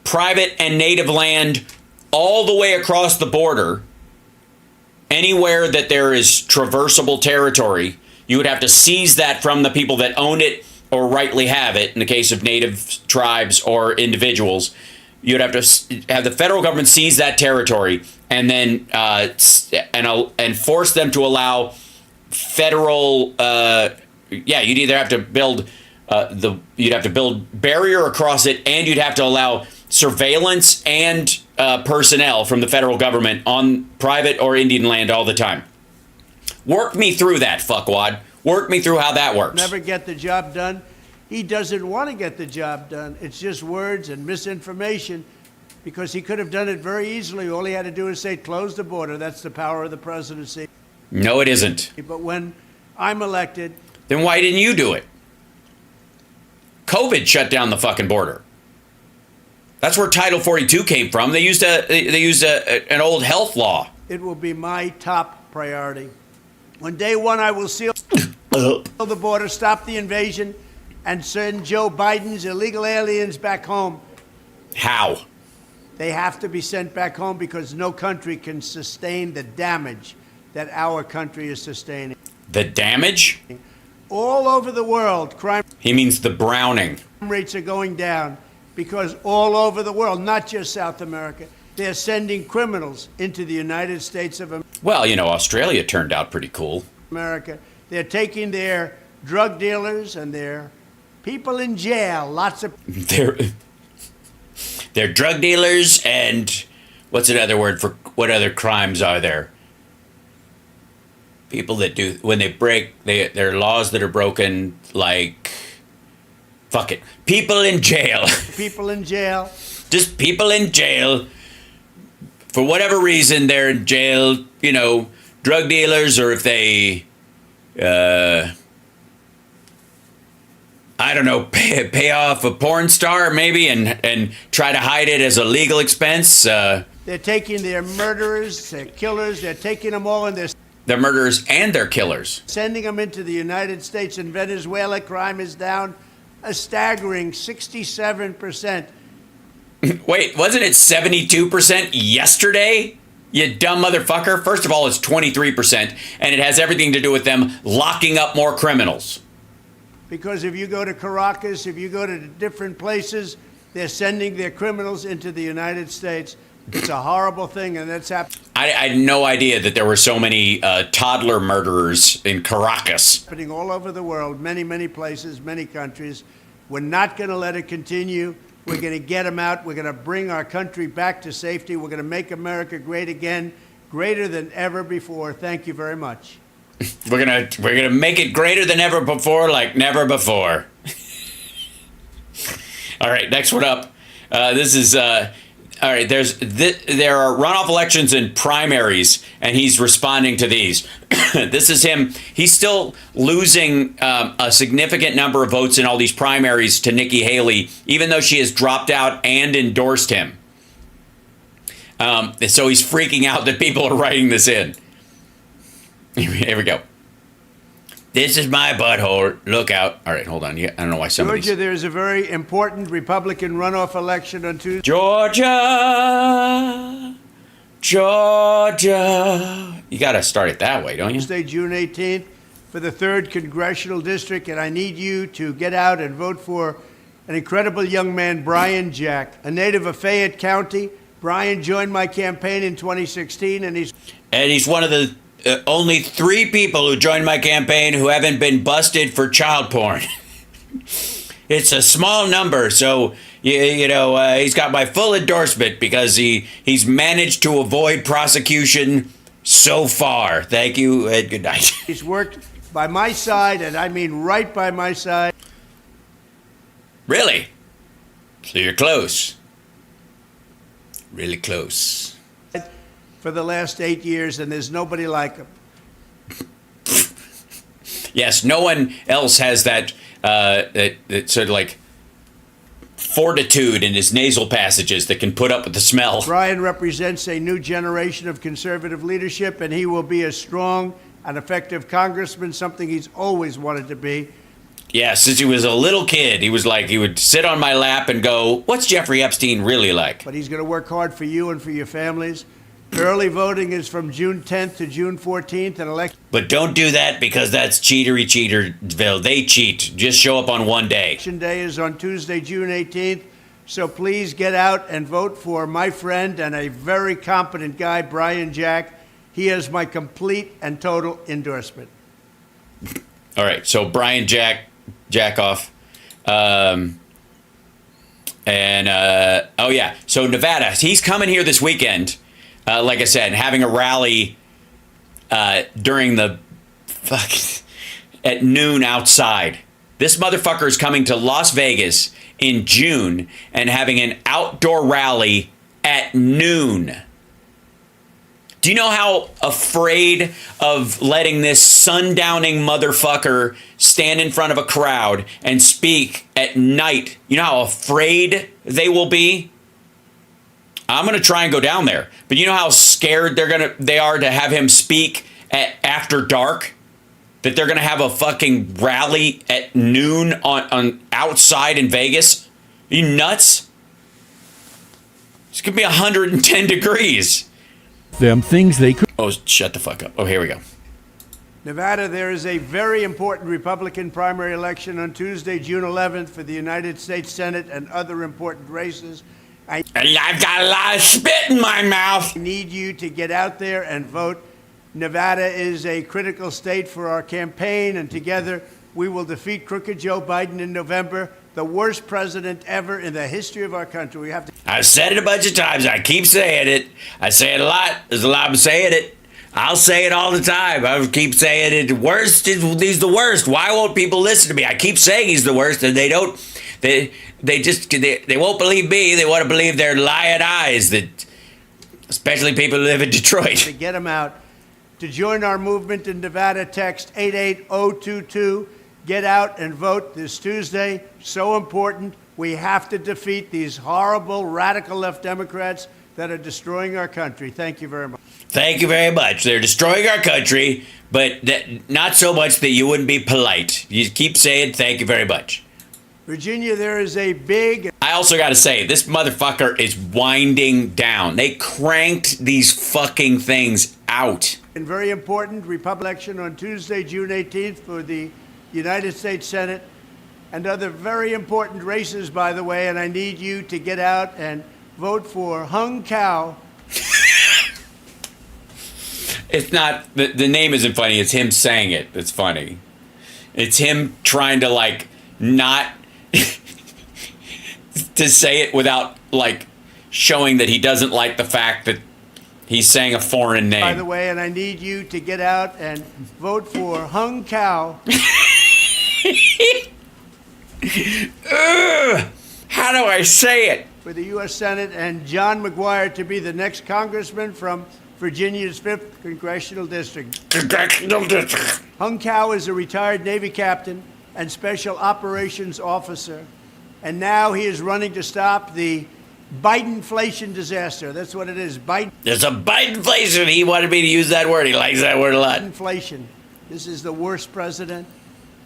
private and native land all the way across the border. Anywhere that there is traversable territory, you would have to seize that from the people that own it or rightly have it. In the case of native tribes or individuals, you'd have to have the federal government seize that territory and then and force them to allow federal. You'd either have to build you'd have to build barrier across it, and you'd have to allow surveillance and personnel from the federal government on private or Indian land all the time. Work me through that, fuckwad. Work me through how that works. Never get the job done. He doesn't want to get the job done. It's just words and misinformation, because he could have done it very easily. All he had to do is say, close the border. That's the power of the presidency. No, it isn't. But when I'm elected... Then why didn't you do it? COVID shut down the fucking border. That's where Title 42 came from. They used an old health law. It will be my top priority. On day one, I will seal the border, stop the invasion, and send Joe Biden's illegal aliens back home. How? They have to be sent back home because no country can sustain the damage that our country is sustaining. The damage? All over the world, crime He means the Browning. rates are going down because all over the world, not just South America, they're sending criminals into the United States of Well, Australia turned out pretty cool. America. They're taking their drug dealers and their people in jail. Lots of They're drug dealers, and what's another word for what other crimes are there? People that do, when they break, there are laws that are broken, like, fuck it, people in jail. people in jail. Just people in jail. For whatever reason, they're in jail, drug dealers, or if they, I don't know, pay off a porn star maybe and try to hide it as a legal expense. They're taking their murderers, their killers, they're taking them all and they're murderers and they're killers. Sending them into the United States. In Venezuela, crime is down a staggering 67%. Wait, wasn't it 72% yesterday? You dumb motherfucker. First of all, it's 23%, and it has everything to do with them locking up more criminals. Because if you go to Caracas, if you go to different places, they're sending their criminals into the United States. It's a horrible thing, and that's happening. I had no idea that there were so many toddler murderers in Caracas. Happening all over the world, many, many places, many countries. We're not going to let it continue. We're going to get them out. We're going to bring our country back to safety. We're going to make America great again, greater than ever before. Thank you very much. We're gonna make it greater than ever before, like never before. All right, next one up. This is all right. There are runoff elections and primaries, and he's responding to these. This is him. He's still losing a significant number of votes in all these primaries to Nikki Haley, even though she has dropped out and endorsed him. So he's freaking out that people are writing this in. Here we go. This is my butthole. Look out. All right, hold on. I don't know why somebody's... Georgia, there's a very important Republican runoff election on Tuesday. Georgia. You got to start it that way, don't you? Tuesday, June 18th, for the 3rd Congressional District, and I need you to get out and vote for an incredible young man, Brian Jack, a native of Fayette County. Brian joined my campaign in 2016, and he's one of the only 3 people who joined my campaign who haven't been busted for child porn. It's a small number, so he's got my full endorsement because he's managed to avoid prosecution so far. Thank you and good night. He's worked by my side, and I mean right by my side. Really? So you're close. Really close. For the last 8 years, and there's nobody like him. Yes, no one else has that, that sort of like fortitude in his nasal passages that can put up with the smell. Brian represents a new generation of conservative leadership, and he will be a strong and effective congressman, something he's always wanted to be. Yeah, since he was a little kid, he was like, he would sit on my lap and go, what's Jeffrey Epstein really like? But he's going to work hard for you and for your families. Early voting is from June 10th to June 14th, and election. But don't do that because that's cheaterville. They cheat. Just show up on one day. Election day is on Tuesday, June 18th. So please get out and vote for my friend and a very competent guy, Brian Jack. He has my complete and total endorsement. All right. So Brian Jackoff. Oh yeah. So Nevada, he's coming here this weekend. Like I said, having a rally during the at noon outside. This motherfucker is coming to Las Vegas in June and having an outdoor rally at noon. Do you know how afraid of letting this sundowning motherfucker stand in front of a crowd and speak at night? You know how afraid they will be? I'm going to try and go down there. But you know how scared they are to have him speak after dark? That they're going to have a fucking rally at noon on outside in Vegas? Are you nuts? It's going to be 110 degrees. Them things they could. Oh, shut the fuck up. Oh, here we go. Nevada, there is a very important Republican primary election on Tuesday, June 11th for the United States Senate and other important races. I've got a lot of spit in my mouth. I need you to get out there and vote. Nevada is a critical state for our campaign, and together we will defeat crooked Joe Biden in November, the worst president ever in the history of our country. We have to. I've said it a bunch of times. I keep saying it. I say it a lot. There's a lot of saying it. I'll say it all the time. I keep saying it. Worst. He's the worst. Why won't people listen to me? I keep saying he's the worst, and they don't. They won't believe me. They want to believe their lying eyes. That, especially people who live in Detroit. To get them out. To join our movement in Nevada, text 88022. Get out and vote this Tuesday. So important. We have to defeat these horrible radical left Democrats that are destroying our country. Thank you very much. Thank you very much. They're destroying our country, but not so much that you wouldn't be polite. You keep saying thank you very much. Virginia, there is a big. I also got to say, this motherfucker is winding down. They cranked these fucking things out. And very important Republican election on Tuesday, June 18th for the United States Senate and other very important races, by the way, and I need you to get out and vote for Hung Cow. It's not, the name isn't funny, it's him saying it that's funny. It's him trying to, like, not to say it without, like, showing that he doesn't like the fact that he's saying a foreign name. By the way, and I need you to get out and vote for Hung Cow. How do I say it? For the U.S. Senate, and John McGuire to be the next congressman from Virginia's 5th Congressional District. Hung Cow is a retired Navy captain and special operations officer, and now he is running to stop the Bidenflation disaster. That's what it is. There's a Bidenflation. He wanted me to use that word. He likes that word a lot. Inflation. This is the worst president.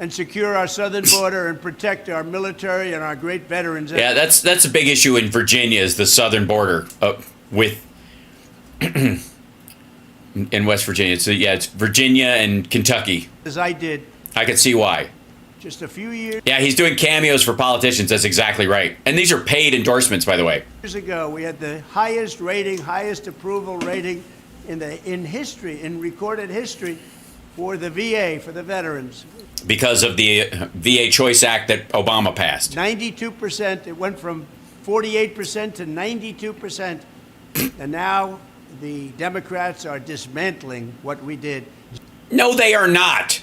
And secure our southern border and protect our military and our great veterans. Yeah, that's a big issue in Virginia, is the southern border with in West Virginia. So yeah, it's Virginia and Kentucky. As I did. I could see why. Just a few years. Yeah, he's doing cameos for politicians. That's exactly right. And these are paid endorsements, by the way. Years ago, we had the highest rating, highest approval rating in history, in recorded history, for the VA, for the veterans. Because of the VA Choice Act that Obama passed. 92%. It went from 48% to 92%. And now the Democrats are dismantling what we did. No, they are not.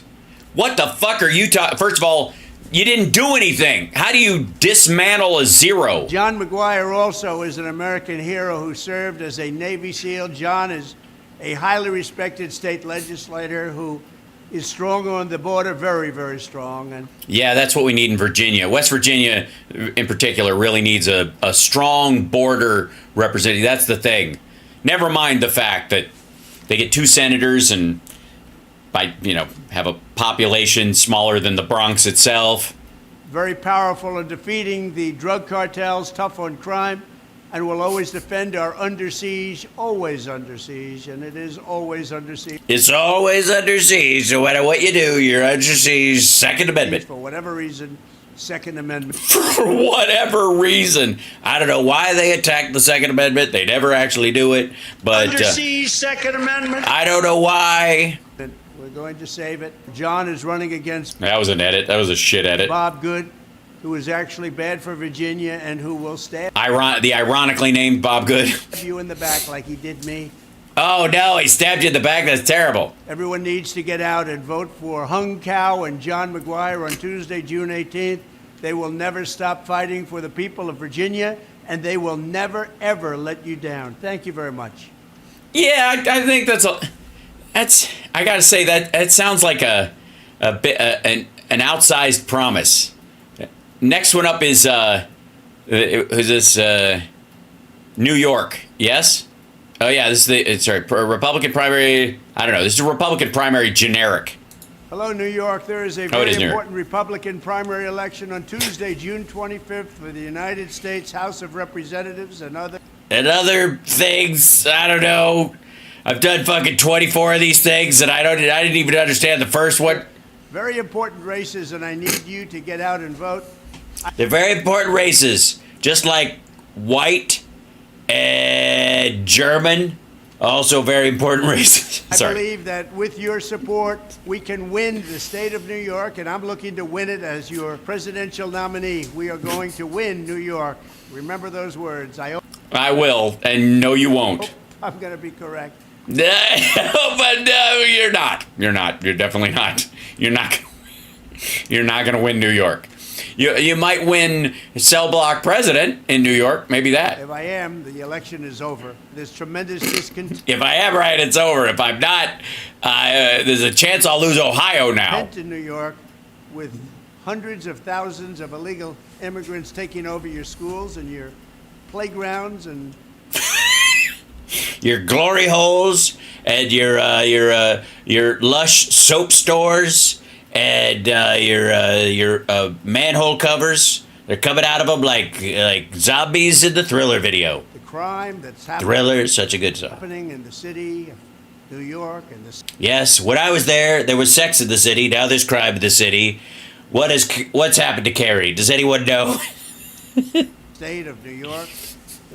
What the fuck are you talking? First of all, You didn't do anything. How do you dismantle a zero? John McGuire also is an American hero who served as a Navy SEAL. John is a highly respected state legislator who is strong on the border, very, very strong. And Yeah, that's what we need in Virginia. West Virginia, in particular, really needs a strong border representative. That's the thing. Never mind the fact that they get 2 senators and have a population smaller than the Bronx itself. very powerful in defeating the drug cartels, tough on crime, and will always defend our under siege, always under siege, and it is always under siege. It's always under siege. No matter what you do, you're under siege. Second Amendment. For whatever reason, Second Amendment. For whatever reason. I don't know why they attacked the Second Amendment. They never actually do it. But Under siege, Second Amendment. I don't know why. We're going to save it. John is running against That was an edit. That was a shit edit. Bob Good, who is actually bad for Virginia and who will stab The ironically named Bob Good. you in the back like he did me. Oh no, he stabbed you in the back. That's terrible. Everyone needs to get out and vote for Hung Cow and John McGuire on Tuesday, June 18th. They will never stop fighting for the people of Virginia, and they will never, ever let you down. Thank you very much. Yeah, I think that's I gotta say that sounds like an outsized promise. Next one up is New York. Yes. Oh yeah, this is Republican primary. I don't know. This is a Republican primary generic. Hello, New York. There is a Oh, it very is New York. important Republican primary election on Tuesday, June 25th, for the United States House of Representatives and other. And other things, I don't know. I've done fucking 24 of these things, and I didn't even understand the first one. Very important races, and I need you to get out and vote. They're very important races, just like white and German, also very important races. I Sorry. believe that with your support, we can win the state of New York, and I'm looking to win it as your presidential nominee. We are going to win New York. Remember those words. I hope I will, and no, you won't. I'm going to be correct. But no, you're not. You're not. You're definitely not. You're not. You're not going to win New York. You might win cell block president in New York. Maybe that. If I am, the election is over. There's tremendous discontent If I am right, it's over. If I'm not, there's a chance I'll lose Ohio now. in New York with hundreds of thousands of illegal immigrants taking over your schools and your playgrounds and Your glory holes and your lush soap stores and your manhole covers. They're coming out of them like zombies in the Thriller video. the crime that's Thriller is such a good song. happening in the city of New York and the Yes, when I was there was sex in the city. Now there's crime in the city. What's happened to Carrie? Does anyone know? state of New York.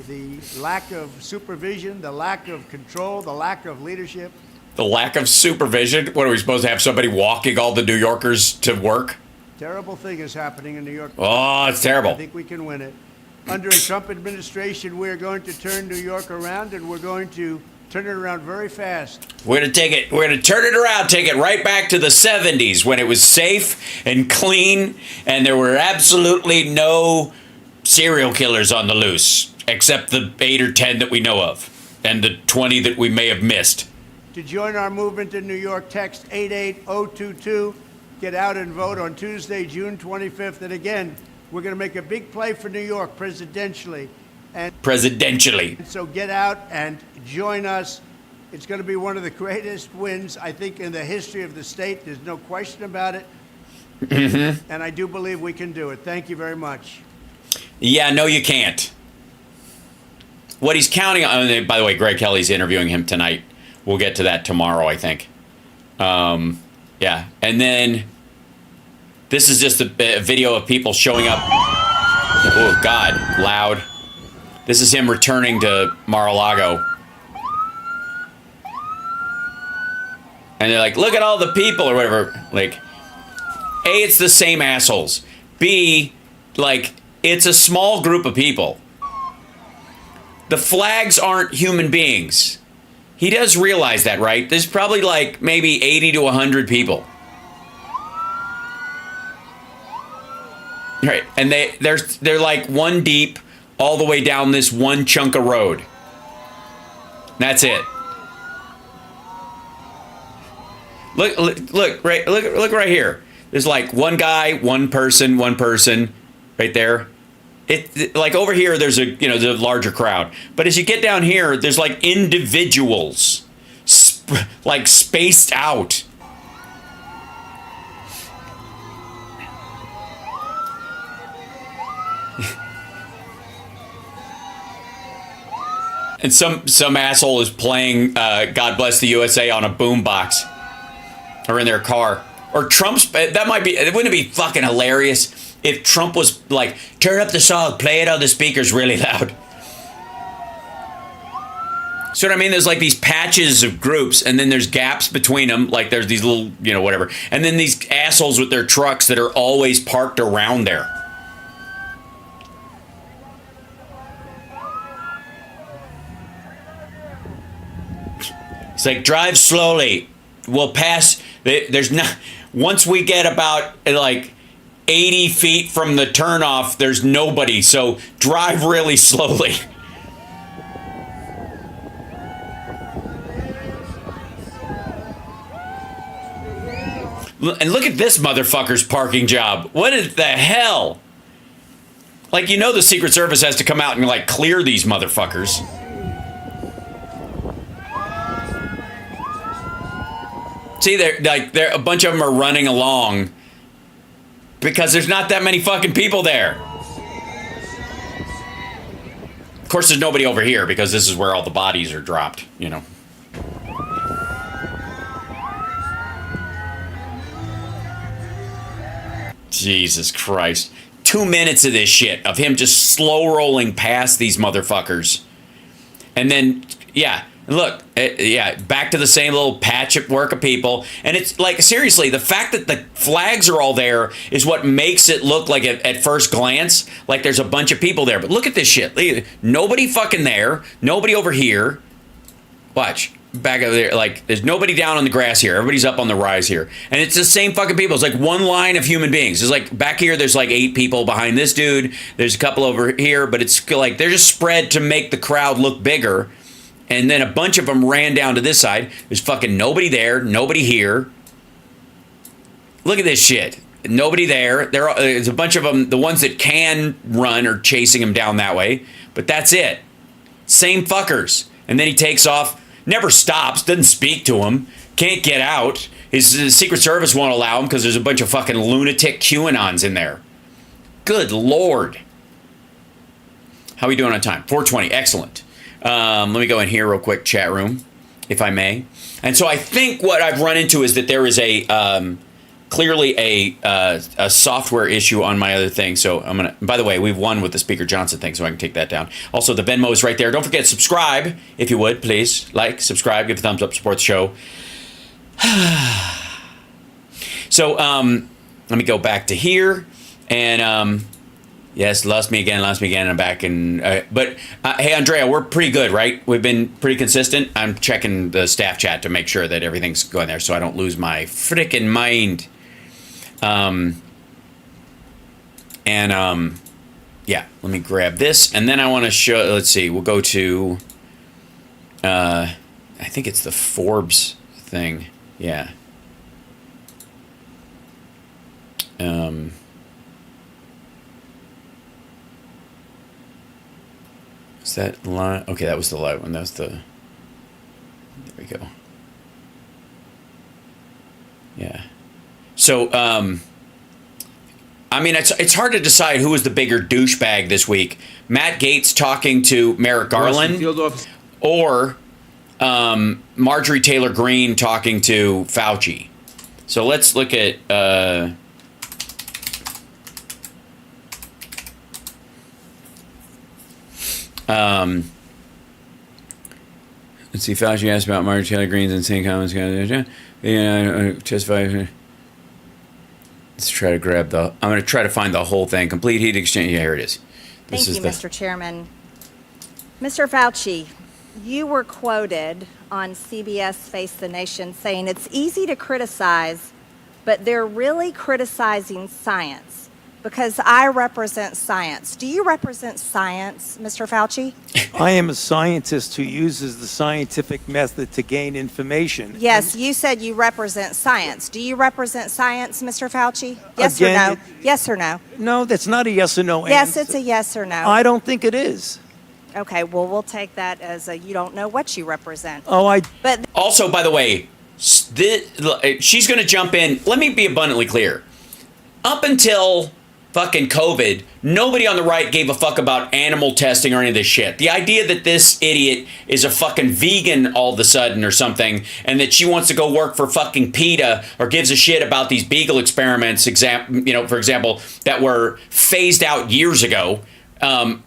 The lack of supervision, the lack of control, the lack of leadership. The lack of supervision. What are we supposed to have somebody walking all the New Yorkers to work? Terrible thing is happening in New York. Oh, it's terrible. I think we can win it. Under a Trump administration, we're going to turn New York around, and we're going to turn it around very fast. We're gonna turn it around, take it right back to the 70s when it was safe and clean and there were absolutely no serial killers on the loose, except the 8 or 10 that we know of and the 20 that we may have missed. To join our movement in New York, text 88022. Get out and vote on Tuesday, June 25th. And again, we're going to make a big play for New York presidentially. Presidentially. So get out and join us. It's going to be one of the greatest wins, I think, in the history of the state. There's no question about it. Mm-hmm. And I do believe we can do it. Thank you very much. Yeah, no, you can't. What he's counting on, by the way, Greg Kelly's interviewing him tonight. We'll get to that tomorrow, I think. Yeah, and then this is just a video of people showing up. Oh, God, loud. This is him returning to Mar-a-Lago. And they're like, look at all the people or whatever. Like, A, it's the same assholes. B, like, it's a small group of people. The flags aren't human beings. He does realize that, right? There's probably like maybe 80 to 100 people. Right, and they're like one deep all the way down this one chunk of road. That's it. Look right here. There's like one guy, one person, right there. Like over here, there's there's a larger crowd. But as you get down here, there's like individuals, like spaced out. And some asshole is playing God Bless the USA on a boombox or in their car. Or Trump's, that might be, wouldn't it be fucking hilarious if Trump was like, turn up the song, play it on the speakers really loud. So what I mean, there's like these patches of groups and then there's gaps between them. Like there's these little, whatever. And then these assholes with their trucks that are always parked around there. It's like, drive slowly. We'll pass. There's not. Once we get about like 80 feet from the turnoff, there's nobody. So drive really slowly. And look at this motherfucker's parking job. What is the hell? Like, the Secret Service has to come out and like clear these motherfuckers. See, they're a bunch of them are running along because there's not that many fucking people there. Of course, there's nobody over here because this is where all the bodies are dropped, Jesus Christ. 2 minutes of this shit, of him just slow rolling past these motherfuckers. And then, look, back to the same little patchwork of people. And it's like, seriously, the fact that the flags are all there is what makes it look like at first glance like there's a bunch of people there. But look at this shit. Nobody fucking there. Nobody over here. Watch. Back over there. Like, there's nobody down on the grass here. Everybody's up on the rise here. And it's the same fucking people. It's like one line of human beings. It's like back here, there's like 8 people behind this dude. There's a couple over here. But it's like they're just spread to make the crowd look bigger. And then a bunch of them ran down to this side. There's fucking nobody there, nobody here. Look at this shit. Nobody there. There's a bunch of them. The ones that can run are chasing him down that way. But that's it. Same fuckers. And then he takes off, never stops, doesn't speak to him, can't get out. His Secret Service won't allow him because there's a bunch of fucking lunatic QAnons in there. Good Lord. How are we doing on time? 4:20. Excellent. Let me go in here real quick, chat room, if I may. And so I think what I've run into is that there is clearly a software issue on my other thing. So I'm going to, by the way, we've won with the Speaker Johnson thing, so I can take that down. Also, the Venmo is right there. Don't forget, subscribe, if you would, please. Like, subscribe, give a thumbs up, support the show. So let me go back to here. And yes, lost me again, and I'm back. But hey, Andrea, we're pretty good, right? We've been pretty consistent. I'm checking the staff chat to make sure that everything's going there so I don't lose my freaking mind. Yeah, let me grab this. And then I want to show, let's see, we'll go to, I think it's the Forbes thing. Yeah. Is that live? Okay, that was the live one. That's the, there we go. Yeah. So, I mean, it's hard to decide who was the bigger douchebag this week. Matt Gaetz talking to Merrick Garland or Marjorie Taylor Greene talking to Fauci. So let's look at... let's see. Fauci asked about Marjorie Taylor Greene's insane comments. Testify. Let's try to grab the. I'm going to try to find the whole thing. Complete heat exchange. Yeah, here it is. Thank you, Mr. Chairman. Mr. Fauci, you were quoted on CBS Face the Nation saying it's easy to criticize, but they're really criticizing science because I represent science. Do you represent science, Mr. Fauci? I am a scientist who uses the scientific method to gain information. Yes, you said you represent science. Do you represent science, Mr. Fauci? Yes or Again, no? Yes or no? No, that's not a yes or no Yes, answer. it's a yes or no. I don't think it is. Okay, well, we'll take that as a you don't know what you represent. Oh, But Also, by the way, she's going to jump in. Let me be abundantly clear. Up until fucking COVID, nobody on the right gave a fuck about animal testing or any of this shit. The idea that this idiot is a fucking vegan all of a sudden or something, and that she wants to go work for fucking PETA or gives a shit about these beagle experiments, for example, that were phased out years ago, and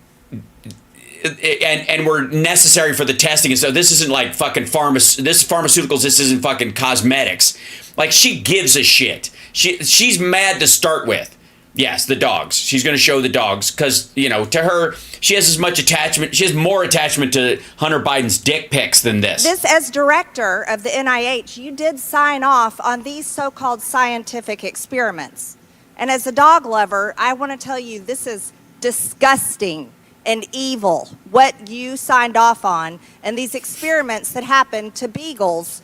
were necessary for the testing. And so this isn't like fucking pharmaceuticals. This isn't fucking cosmetics. Like, she gives a shit. She's mad to start with. Yes, the dogs. She's going to show the dogs because, to her, she has as much attachment. She has more attachment to Hunter Biden's dick pics than this. as director of the NIH, you did sign off on these so-called scientific experiments. And as a dog lover, I want to tell you this is disgusting and evil, what you signed off on, and these experiments that happened to beagles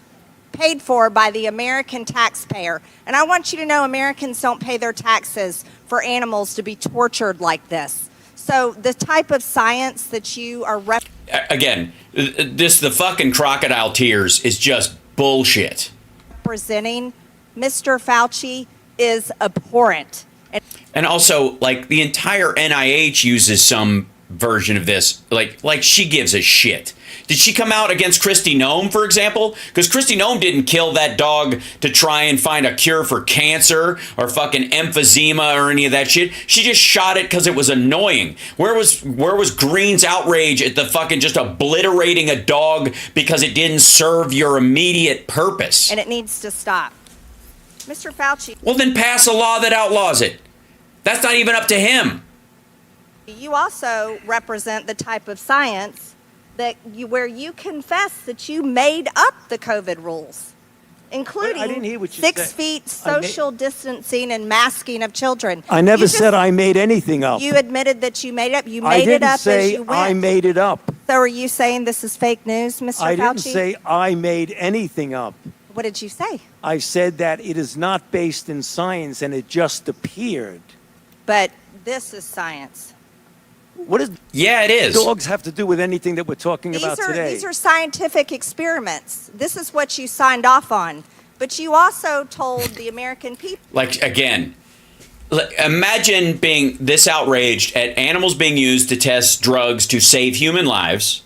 paid for by the American taxpayer. And I want you to know Americans don't pay their taxes for animals to be tortured like this. So the type of science that you are again, the fucking crocodile tears is just bullshit. representing, Mr. Fauci, is abhorrent. And also, like, the entire NIH uses some version of this. Like she gives a shit. Did she come out against Kristi Noem, for example? Because Kristi Noem didn't kill that dog to try and find a cure for cancer or fucking emphysema or any of that shit. She just shot it because it was annoying. Where was Green's outrage at the fucking just obliterating a dog because it didn't serve your immediate purpose? And it needs to stop. Mr. Fauci. Well, then pass a law that outlaws it. That's not even up to him. You also represent the type of science where you confess that you made up the COVID rules, including I didn't hear what you 6 said. feet social distancing and masking of children. I never said I made anything up. You admitted that you made it up. You I made it didn't up say as you went. I made it up. So are you saying this is fake news, Mr. Fauci? I didn't say I made anything up. What did you say? I said that it is not based in science and it just appeared. But this is science. What does it is. Dogs have to do with anything that we're talking about today? These are scientific experiments. This is what you signed off on. But you also told the American people. Like, again, imagine being this outraged at animals being used to test drugs to save human lives,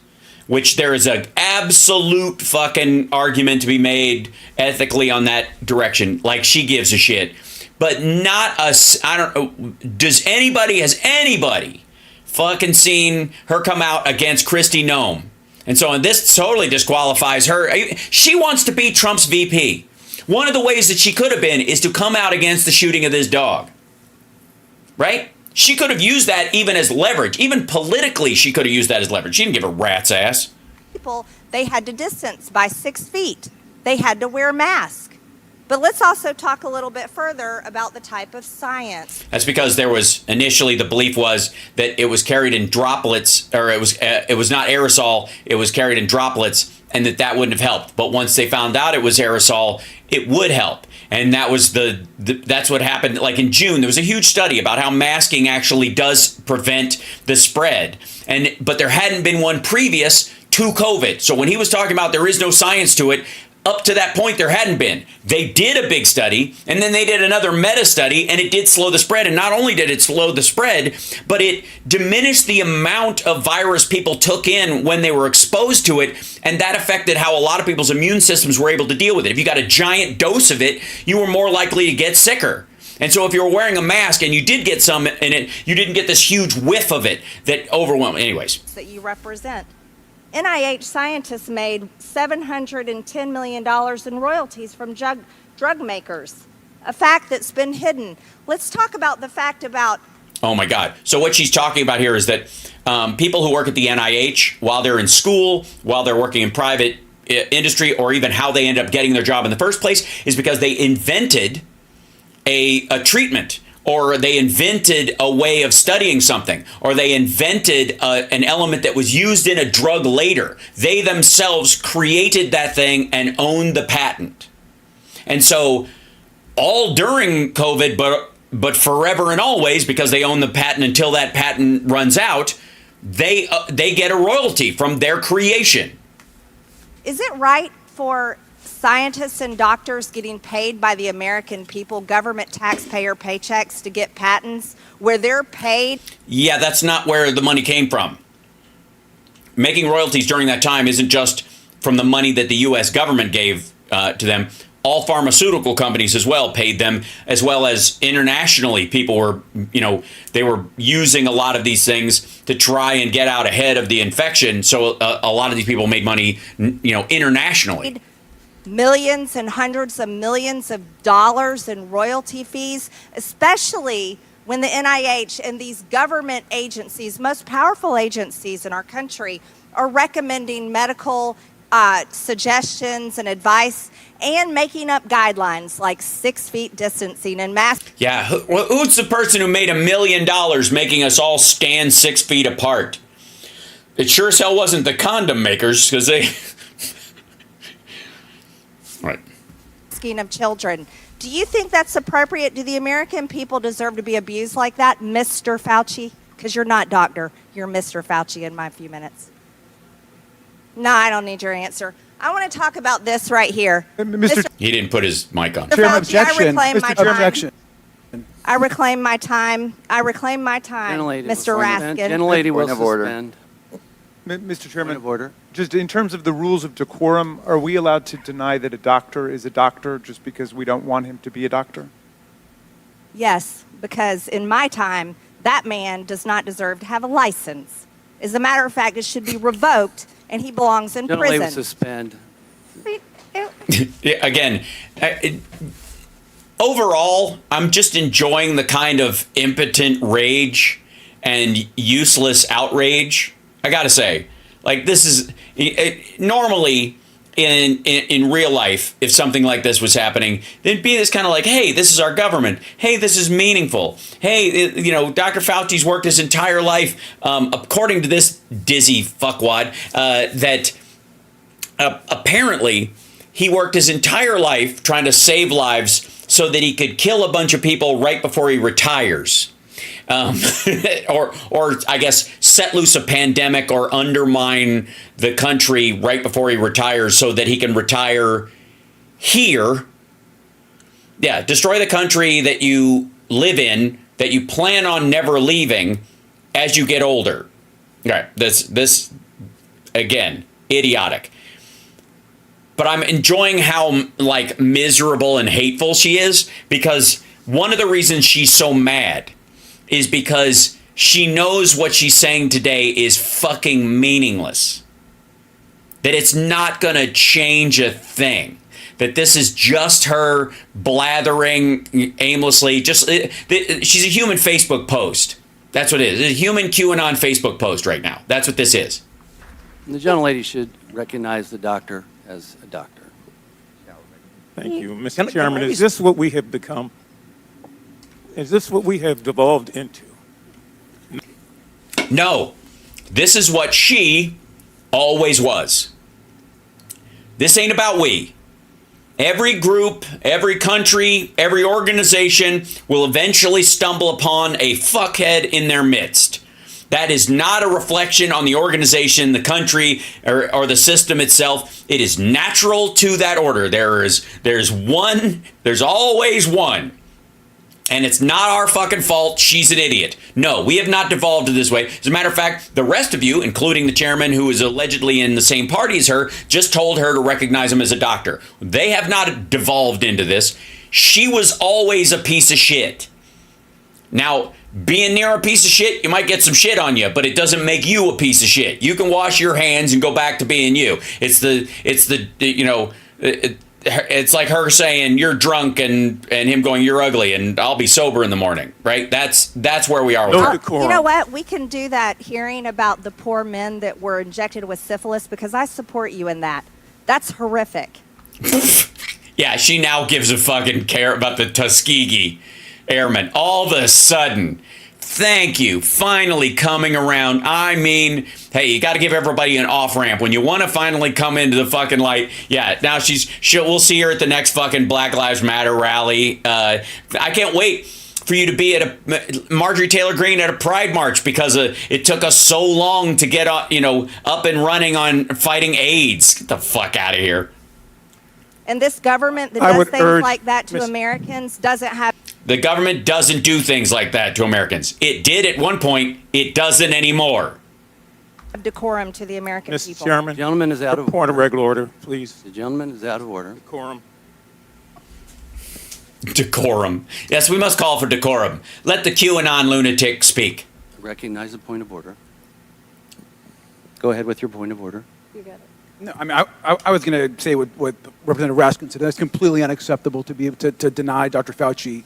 which there is an absolute fucking argument to be made ethically on that direction. Like, she gives a shit. But not us. I don't know. Has anybody fucking seen her come out against Kristi Noem? And so this totally disqualifies her. She wants to be Trump's VP. One of the ways that she could have been is to come out against the shooting of this dog. Right? She could have used that even as leverage. Even politically, she could have used that as leverage. She didn't give a rat's ass. People, they had to distance by 6 feet. They had to wear masks. But let's also talk a little bit further about the type of science. That's because there was initially the belief was that it was carried in droplets, or it was not aerosol, it was carried in droplets, and that wouldn't have helped. But once they found out it was aerosol, it would help. And that was that's what happened. Like in June, there was a huge study about how masking actually does prevent the spread. But there hadn't been one previous to COVID. So when he was talking about there is no science to it, up to that point, there hadn't been. They did a big study, and then they did another meta study, and it did slow the spread. And not only did it slow the spread, but it diminished the amount of virus people took in when they were exposed to it, and that affected how a lot of people's immune systems were able to deal with it. If you got a giant dose of it, you were more likely to get sicker. And so if you were wearing a mask and you did get some in it, you didn't get this huge whiff of it that overwhelmed. Anyways. That you represent. NIH scientists made $710 million in royalties from drug makers, a fact that's been hidden. Let's talk about the fact about... Oh, my God. So what she's talking about here is that people who work at the NIH, while they're in school, while they're working in private industry, or even how they end up getting their job in the first place, is because they invented a treatment or they invented a way of studying something, or they invented an element that was used in a drug later. They themselves created that thing and owned the patent. And so all during COVID, but forever and always, because they own the patent until that patent runs out, they get a royalty from their creation. Is it right for scientists and doctors getting paid by the American people, government taxpayer paychecks, to get patents where they're paid? Yeah, that's not where the money came from. Making royalties during that time isn't just from the money that the U.S. government gave to them. All pharmaceutical companies as well paid them, as well as internationally. People were, they were using a lot of these things to try and get out ahead of the infection. So a lot of these people made money, internationally. Millions and hundreds of millions of dollars in royalty fees, especially when the NIH and these government agencies, most powerful agencies in our country, are recommending medical suggestions and advice and making up guidelines like 6 feet distancing and masks. Yeah, who's the person who made $1 million making us all stand 6 feet apart? It sure as hell wasn't the condom makers, because they... Right. Of children. Do you think that's appropriate? Do the American people deserve to be abused like that, Mr. Fauci? Because you're not doctor. You're Mr. Fauci in my few minutes. No, I don't need your answer. I want to talk about this right here. Mr. He didn't put his mic on. Chairman, Fauci, I reclaim my Mr. time. Objection. I reclaim my time. I reclaim my time, Mr. Raskin. Gentlelady will suspend. Mr. Chairman, Point of order. just in terms of the rules of decorum, are we allowed to deny that a doctor is a doctor just because we don't want him to be a doctor? Yes, because in my time, that man does not deserve to have a license. As a matter of fact, it should be revoked, and he belongs in Gentlelady will prison. suspend. Again, overall, I'm just enjoying the kind of impotent rage and useless outrage. I gotta say, like, this is normally in real life, if something like this was happening, there'd be this kind of like, hey, this is our government. Hey, this is meaningful. Hey, Dr. Fauci's worked his entire life, according to this dizzy fuckwad, that apparently he worked his entire life trying to save lives so that he could kill a bunch of people right before he retires. Or I guess set loose a pandemic or undermine the country right before he retires so that he can retire here. Yeah, destroy the country that you live in, that you plan on never leaving as you get older. All right, this again, idiotic. But I'm enjoying how miserable and hateful she is, because one of the reasons she's so mad is because she knows what she's saying today is fucking meaningless. That it's not going to change a thing. That this is just her blathering aimlessly. She's a human Facebook post. That's what it is. It's a human QAnon Facebook post right now. That's what this is. The gentlelady should recognize the doctor as a doctor. Thank you. Mr. Chairman, is this what we have become? Is this what we have devolved into? No. This is what she always was. This ain't about we. Every group, every country, every organization will eventually stumble upon a fuckhead in their midst. That is not a reflection on the organization, the country, or the system itself. It is natural to that order. There's always one. And it's not our fucking fault she's an idiot. No, we have not devolved to this way. As a matter of fact, the rest of you, including the chairman who is allegedly in the same party as her, just told her to recognize him as a doctor. They have not devolved into this. She was always a piece of shit. Now, being near a piece of shit, you might get some shit on you, but it doesn't make you a piece of shit. You can wash your hands and go back to being you. It's like her saying you're drunk and him going you're ugly and I'll be sober in the morning, right? That's where we are with her. You know what? We can do that hearing about the poor men that were injected with syphilis, because I support you in that. That's horrific. Yeah, she now gives a fucking care about the Tuskegee Airman, all of a sudden, thank you, finally coming around. I mean, hey, you got to give everybody an off-ramp. When you want to finally come into the fucking light, yeah, now we'll see her at the next fucking Black Lives Matter rally. I can't wait for you to be at a Marjorie Taylor Greene at a Pride March, because it took us so long to get up and running on fighting AIDS. Get the fuck out of here. And this government that does things like that to Americans doesn't have... The government doesn't do things like that to Americans. It did at one point. It doesn't anymore. Decorum to the American Mr. people. Chairman, The gentleman is out of point of regular order, please. The gentleman is out of order. Decorum. Decorum. Yes, we must call for decorum. Let the QAnon lunatic speak. I recognize the point of order. Go ahead with your point of order. You got it. No, I mean, I was going to say what Representative Raskin said. That's completely unacceptable to be able to deny Dr. Fauci,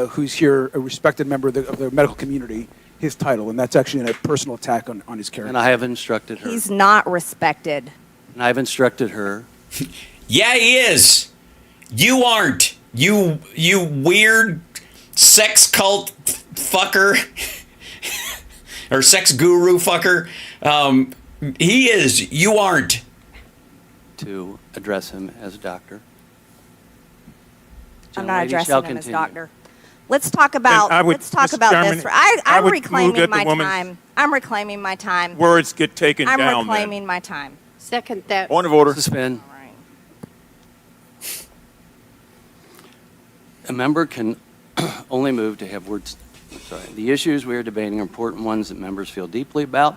who's here, a respected member of the medical community, his title. And that's actually a personal attack on his character. And I have instructed her. He's not respected. And I've instructed her. Yeah, he is. You aren't. You weird sex cult fucker. Or sex guru fucker. He is. You aren't. To address him as doctor. I'm not Gentlelady addressing shall him as continue. doctor. Let's talk about Mr. Chairman, this. I I'm would move reclaiming that the my woman's time. I'm reclaiming my time. Words get taken down. I'm reclaiming my time. Second that. Point of order. Suspend. All right. A member can only move to have words. Sorry. The issues we are debating are important ones that members feel deeply about.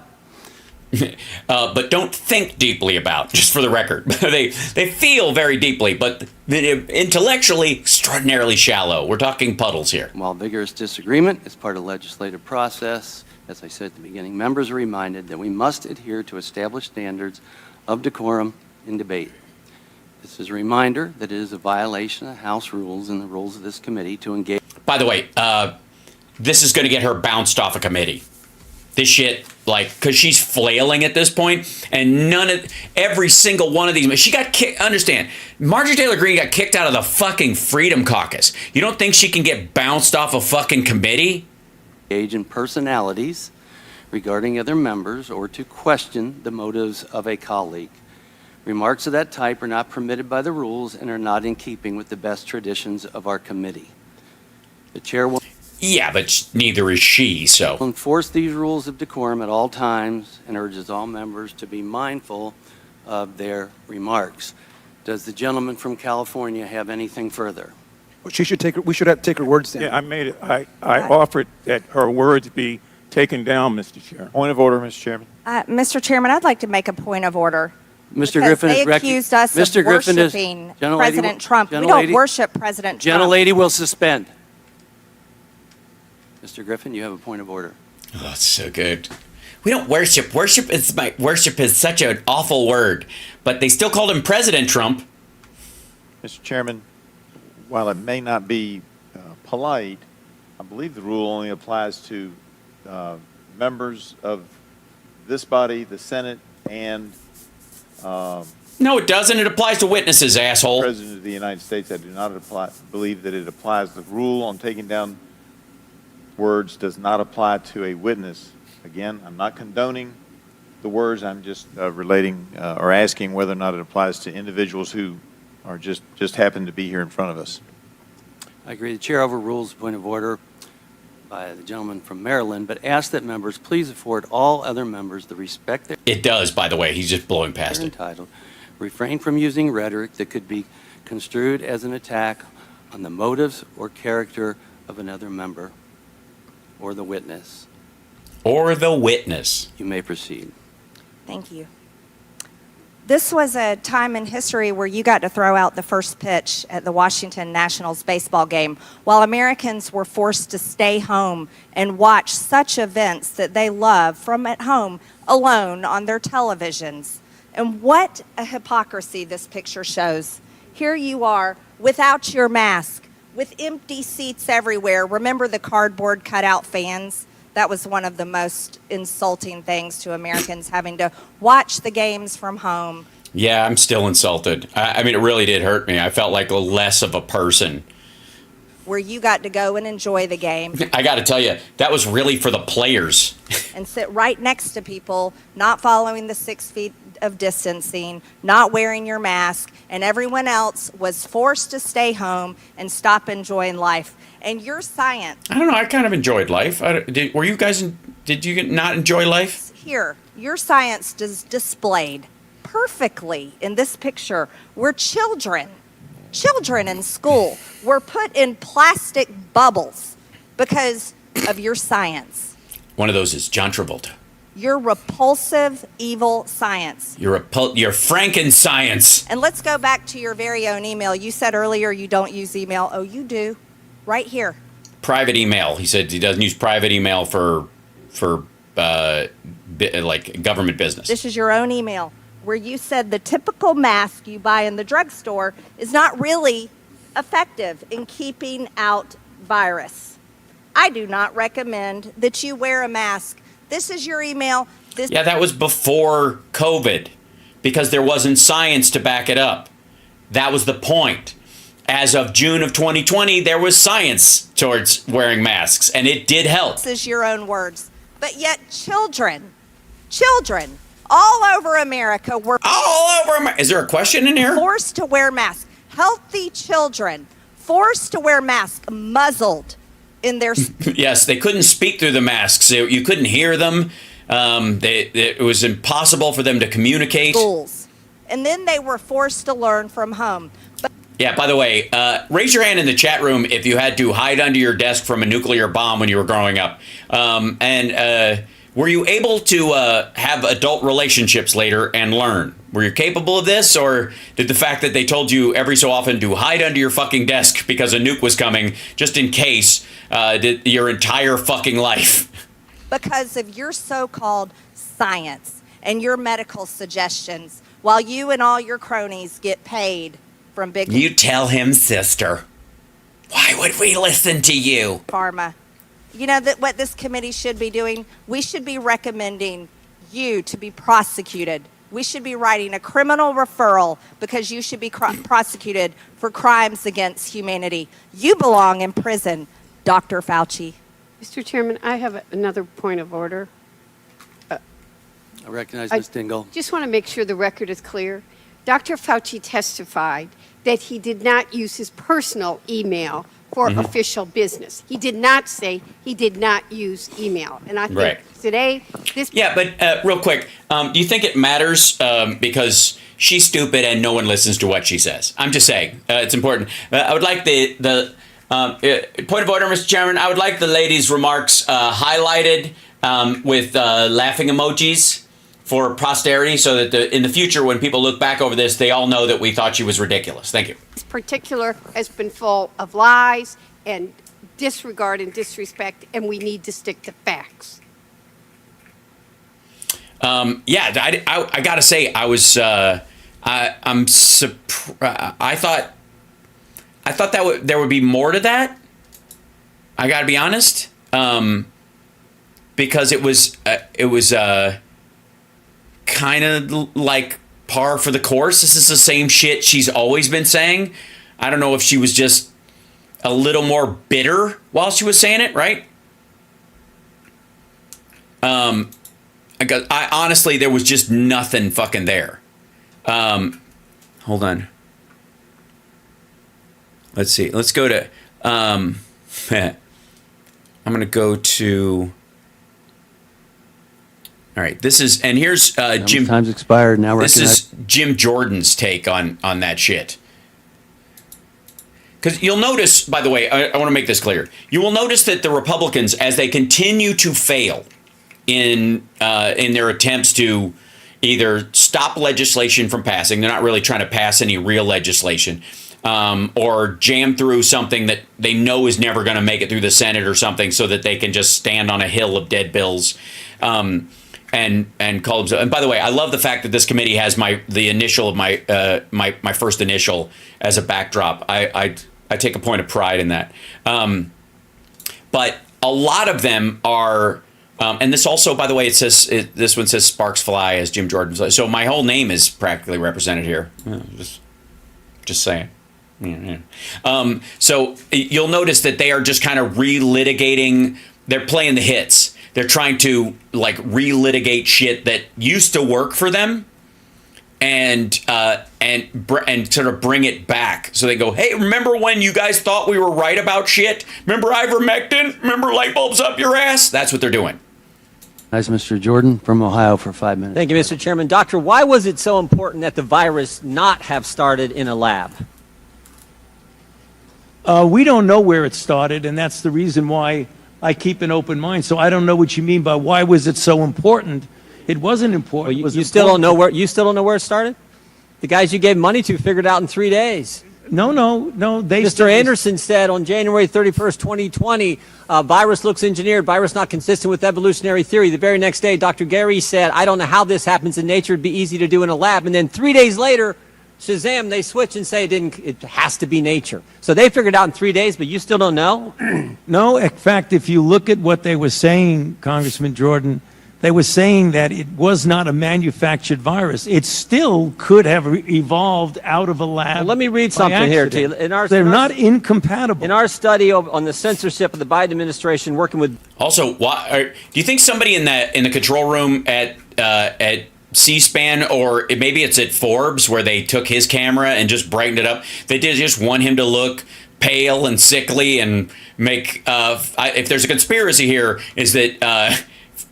But don't think deeply about, just for the record. They feel very deeply, but intellectually extraordinarily shallow. We're talking puddles here. While vigorous disagreement is part of the legislative process, as I said at the beginning, members are reminded that we must adhere to established standards of decorum in debate. This is a reminder that it is a violation of House rules and the rules of this committee to engage. By the way, this is going to get her bounced off a committee. This shit, because she's flailing at this point, and every single one of these, she got kicked. Understand, Marjorie Taylor Greene got kicked out of the fucking Freedom Caucus. You don't think she can get bounced off a fucking committee? Engage in personalities regarding other members or to question the motives of a colleague. Remarks of that type are not permitted by the rules and are not in keeping with the best traditions of our committee. The chair will Yeah, but neither is she, so. enforce these rules of decorum at all times and urges all members to be mindful of their remarks. Does the gentleman from California have anything further? We should take her words down. Yeah, I made it. I offered that her words be taken down, Mr. Chair. Point of order, Mr. Chairman. Mr. Chairman, I'd like to make a point of order. Mr. Because Griffin they is accused us Mr. of Griffin is- worshiping Gentlelady President will- Trump. We don't Gentlelady- worship President Trump. Gentlelady will suspend. Mr. Griffin, you have a point of order. Oh, it's so good. We don't worship. Worship is such an awful word, but they still called him President Trump. Mr. Chairman, while it may not be polite, I believe the rule only applies to members of this body, the Senate, and No, it doesn't. It applies to witnesses, asshole. President of the United States. I do not believe that it applies. The rule on taking down words does not apply to a witness. Again, I'm not condoning the words. I'm just relating or asking whether or not it applies to individuals who are just happen to be here in front of us. I agree. The chair overrules the point of order by the gentleman from Maryland, but ask that members please afford all other members the respect they're It does, by the way. He's just blowing past it. entitled. Refrain from using rhetoric that could be construed as an attack on the motives or character of another member or the witness. Or the witness. You may proceed. Thank you. This was a time in history where you got to throw out the first pitch at the Washington Nationals baseball game while Americans were forced to stay home and watch such events that they love from at home alone on their televisions. And what a hypocrisy this picture shows. Here you are without your mask, with empty seats everywhere. Remember the cardboard cutout fans? That was one of the most insulting things to Americans, having to watch the games from home. Yeah, I'm still insulted. I mean, it really did hurt me. I felt like less of a person where you got to go and enjoy the game. I got to tell you, that was really for the players. And sit right next to people not following the 6 feet of distancing, not wearing your mask, and everyone else was forced to stay home and stop enjoying life. And your science. I don't know. I kind of enjoyed life. Were you guys? Did you not enjoy life? Here, your science is displayed perfectly in this picture where children in school were put in plastic bubbles because of your science. One of those is John Travolta. Your repulsive, evil science. Your Frankenscience. And let's go back to your very own email. You said earlier you don't use email. Oh, you do. Right here. Private email. He said he doesn't use private email for like government business. This is your own email where you said the typical mask you buy in the drugstore is not really effective in keeping out virus. I do not recommend that you wear a mask. This is your email. Yeah, that was before COVID because there wasn't science to back it up. That was the point. As of June of 2020, there was science towards wearing masks, and it did help. This is your own words. But yet children all over America were... Is there a question in here? Forced to wear masks. Healthy children forced to wear masks, muzzled in their... Yes, they couldn't speak through the masks. You couldn't hear them. It was impossible for them to communicate. Schools. And then they were forced to learn from home. Yeah, by the way, raise your hand in the chat room if you had to hide under your desk from a nuclear bomb when you were growing up. Were you able to have adult relationships later and learn? Were you capable of this, or did the fact that they told you every so often to hide under your fucking desk because a nuke was coming, just in case, did your entire fucking life? Because of your so-called science and your medical suggestions, while you and all your cronies get paid from big... You tell him, sister. Why would we listen to you? Pharma. You know that what this committee should be doing? We should be recommending you to be prosecuted. We should be writing a criminal referral because you should be prosecuted for crimes against humanity. You belong in prison, Dr. Fauci. Mr. Chairman, I have another point of order. I recognize Ms. Dingell. Just want to make sure the record is clear. Dr. Fauci testified that he did not use his personal email for official business. He did not say he did not use email. And I think today, this... Yeah, but real quick, do you think it matters because she's stupid and no one listens to what she says? I'm just saying, it's important. I would like the point of order, Mr. Chairman, I would like the lady's remarks highlighted with laughing emojis for posterity so that in the future when people look back over this, they all know that we thought she was ridiculous. Thank you. This particular has been full of lies and disregard and disrespect, and we need to stick to facts. I got to say, I was, I'm surprised. I thought that there would be more to that. I got to be honest, because it was kind of like par for the course. This is the same shit she's always been saying. I don't know if she was just a little more bitter while she was saying it, right? I honestly, there was just nothing fucking there. Hold on. Let's see. Let's go to, I'm going to go to, all right, this is, and here's Jim. Time's expired now. This is Jim Jordan's take on that shit. Because you'll notice, by the way, I want to make this clear. You will notice that the Republicans, as they continue to fail in their attempts to either stop legislation from passing, they're not really trying to pass any real legislation, or jam through something that they know is never going to make it through the Senate or something, so that they can just stand on a hill of dead bills. And call themselves. And by the way, I love the fact that this committee has the initial of my first initial as a backdrop. I take a point of pride in that. But a lot of them are, and this also, by the way, this one says Sparks Fly as Jim Jordan. So my whole name is practically represented here. Just saying. So you'll notice that they are just kind of relitigating. They're playing the hits. They're trying to like relitigate shit that used to work for them, and sort of bring it back. So they go, hey, remember when you guys thought we were right about shit? Remember ivermectin? Remember light bulbs up your ass? That's what they're doing. Nice, Mr. Jordan from Ohio for 5 minutes. Thank you, Mr. Chairman. Doctor, why was it so important that the virus not have started in a lab? We don't know where it started, and that's the reason why I keep an open mind. So I don't know what you mean by why was it so important. It wasn't important. You still don't know where it started? The guys you gave money to figured it out in 3 days. No. Mr. Anderson said on January 31st, 2020, virus looks engineered, virus not consistent with evolutionary theory. The very next day, Dr. Gary said, I don't know how this happens in nature. It'd be easy to do in a lab. And then 3 days later, Shazam, they switch and say it has to be nature. So they figured it out in 3 days, but you still don't know? No, in fact, if you look at what they were saying, Congressman Jordan, they were saying that it was not a manufactured virus. It still could have evolved out of a lab. Well, let me read something here to you. They're not incompatible. In our study on the censorship of the Biden administration, working with... Also, do you think somebody in the control room at C-SPAN, or maybe it's at Forbes, where they took his camera and just brightened it up, they did just want him to look pale and sickly and make... if there's a conspiracy here, is that...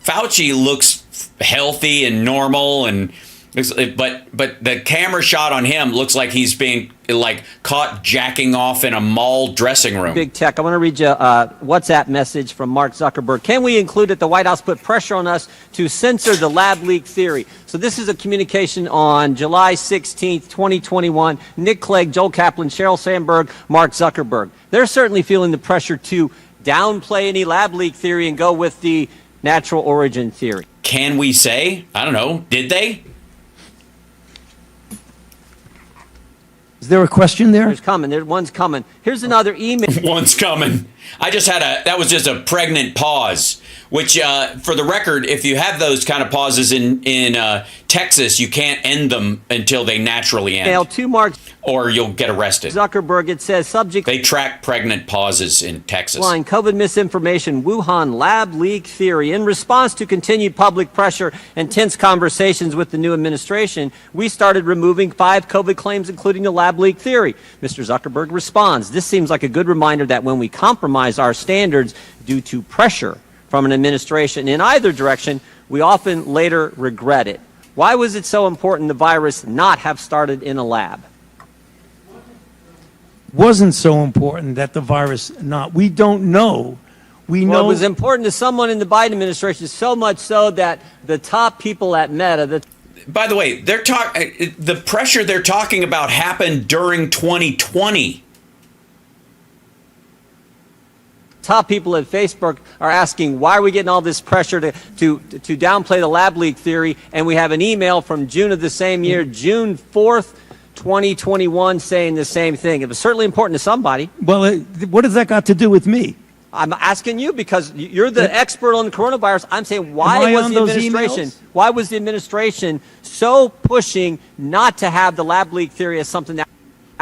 Fauci looks healthy and normal, but the camera shot on him looks like he's being like caught jacking off in a mall dressing room. Big tech. I want to read you a WhatsApp message from Mark Zuckerberg. Can we include that the White House put pressure on us to censor the lab leak theory? So this is a communication on July 16th, 2021. Nick Clegg, Joel Kaplan, Sheryl Sandberg, Mark Zuckerberg. They're certainly feeling the pressure to downplay any lab leak theory and go with the natural origin theory. Can we say? I don't know. Did they? Is there a question there? One's coming. Here's another email. One's coming. I just had that was just a pregnant pause, which for the record, if you have those kind of pauses in Texas, you can't end them until they naturally end. To Mark, or you'll get arrested. Zuckerberg, it says subject. They track pregnant pauses in Texas. Line, COVID misinformation, Wuhan lab leak theory. In response to continued public pressure and tense conversations with the new administration, we started removing 5 COVID claims, including the lab leak theory. Mr. Zuckerberg responds, this seems like a good reminder that when we compromise our standards due to pressure from an administration in either direction, we often later regret it. Why was it so important the virus not have started in a lab? Wasn't so important that the virus not. We don't know. We know it was important to someone in the Biden administration, so much so that the top people at Meta. By the way, the pressure they're talking about happened during 2020. Top people at Facebook are asking, why are we getting all this pressure to downplay the lab leak theory? And we have an email from June of the same year, June 4th, 2021, saying the same thing. It was certainly important to somebody. Well, what has that got to do with me? I'm asking you because you're the expert on the coronavirus. I'm saying, why was the administration so pushing not to have the lab leak theory as something that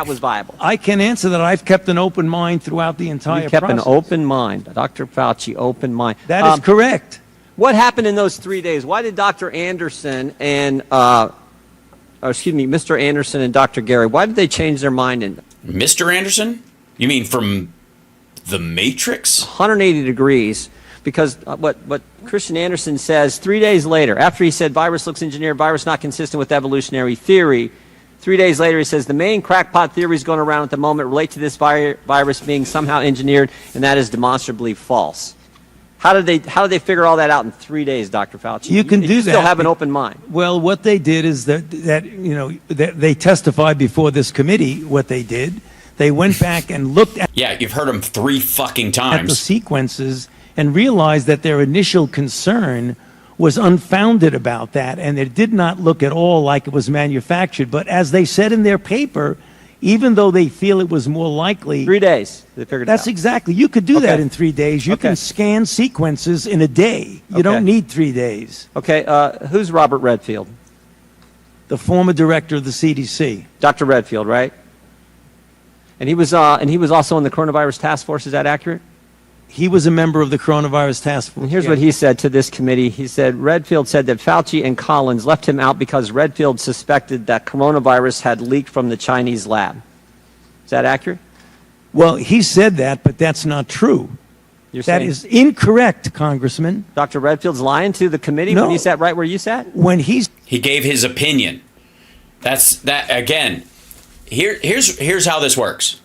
was viable? I can answer that. I've kept an open mind throughout the entire process. You kept process. an open mind. Dr. Fauci, open mind. That is correct. What happened in those 3 days? Why did Dr. Anderson and, Mr. Anderson and Dr. Gary, why did they change their mind? Mr. Anderson? You mean from The Matrix? 180 degrees. Because what Christian Anderson says 3 days later, after he said virus looks engineered, virus not consistent with evolutionary theory, 3 days later, he says the main crackpot theories going around at the moment relate to this virus being somehow engineered, and that is demonstrably false. How did they figure all that out in 3 days, Dr. Fauci? You can do that. You still have an open mind. Well, what they did is that they testified before this committee. What they did, they went back and looked at. Yeah, you've heard them 3 fucking times. At the sequences and realized that their initial concern was unfounded about that, and it did not look at all like it was manufactured. But as they said in their paper, even though they feel it was more likely... 3 days, they figured it out. That's exactly. You could do that in 3 days. You can scan sequences in a day. You don't need 3 days. Okay, who's Robert Redfield? The former director of the CDC. Dr. Redfield, right? And he was also on the coronavirus task force. Is that accurate? He was a member of the coronavirus task force. And here's what he said to this committee. He said, Redfield said that Fauci and Collins left him out because Redfield suspected that coronavirus had leaked from the Chinese lab. Is that accurate? Well, he said that, but that's not true. That is incorrect, Congressman. Dr. Redfield's lying to the committee when he sat right where you sat? When he gave his opinion. That's again. Here's how this works.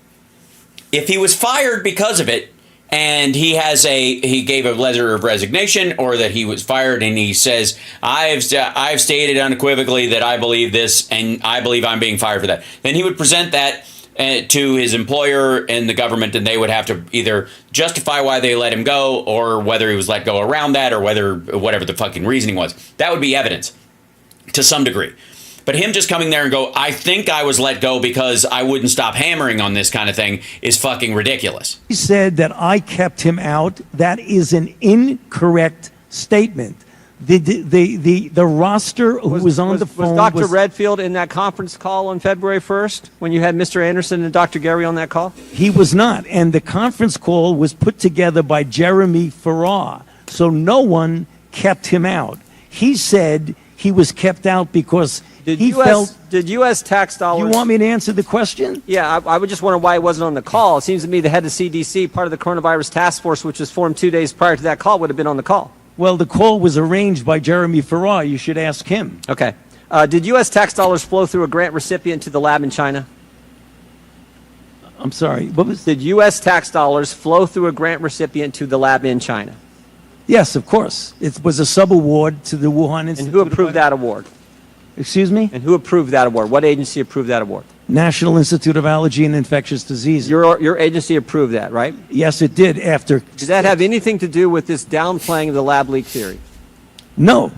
If he was fired because of it, and he gave a letter of resignation, or that he was fired, and he says, I've stated unequivocally that I believe this, and I believe I'm being fired for that, then he would present that to his employer and the government, and they would have to either justify why they let him go, or whether he was let go around that, or whatever the fucking reasoning was. That would be evidence to some degree. But him just coming there and go, I think I was let go because I wouldn't stop hammering on this kind of thing, is fucking ridiculous. He said that I kept him out. That is an incorrect statement. The roster who was on the phone was Dr. Redfield in that conference call on February 1st when you had Mr. Anderson and Dr. Gary on that call? He was not. And the conference call was put together by Jeremy Farrar. So no one kept him out. He said he was kept out because Did U.S. tax dollars... You want me to answer the question? Yeah, I would just wonder why he wasn't on the call. It seems to me the head of CDC, part of the coronavirus task force, which was formed 2 days prior to that call, would have been on the call. Well, the call was arranged by Jeremy Farrar. You should ask him. Okay. Did U.S. tax dollars flow through a grant recipient to the lab in China? I'm sorry. Did U.S. tax dollars flow through a grant recipient to the lab in China? Yes, of course. It was a sub-award to the Wuhan Institute. And who approved that award? Excuse me? And who approved that award? What agency approved that award? National Institute of Allergy and Infectious Diseases. Your agency approved that, right? Yes, it did. After. Did that have anything to do with this downplaying of the lab leak theory? No.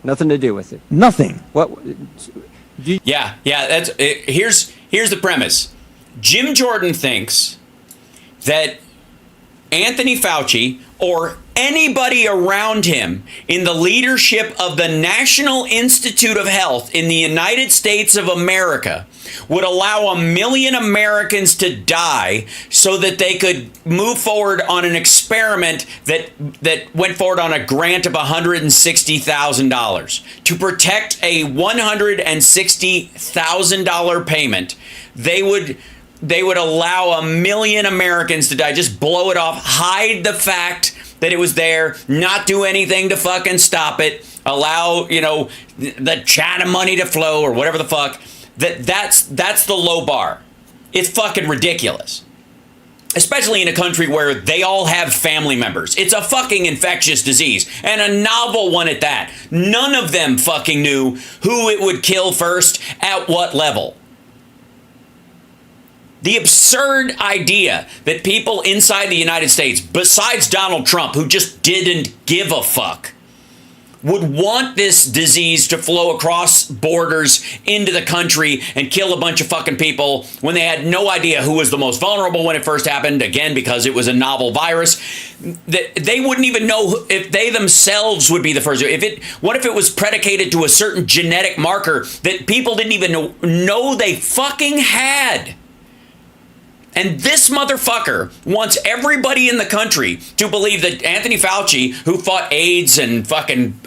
Nothing to do with it. Nothing. What? Yeah. That's here's the premise. Jim Jordan thinks that Anthony Fauci or anybody around him in the leadership of the National Institute of Health in the United States of America would allow 1 million Americans to die so that they could move forward on an experiment that went forward on a grant of $160,000 to protect a $160,000 payment. They would allow 1 million Americans to die. Just blow it off. Hide the fact that it was there. Not do anything to fucking stop it. Allow, the China money to flow or whatever the fuck. That's the low bar. It's fucking ridiculous. Especially in a country where they all have family members. It's a fucking infectious disease. And a novel one at that. None of them fucking knew who it would kill first at what level. The absurd idea that people inside the United States, besides Donald Trump, who just didn't give a fuck, would want this disease to flow across borders into the country and kill a bunch of fucking people when they had no idea who was the most vulnerable when it first happened, again, because it was a novel virus. They wouldn't even know if they themselves would be the first. What if it was predicated to a certain genetic marker that people didn't even know they fucking had? And this motherfucker wants everybody in the country to believe that Anthony Fauci, who fought AIDS and fucking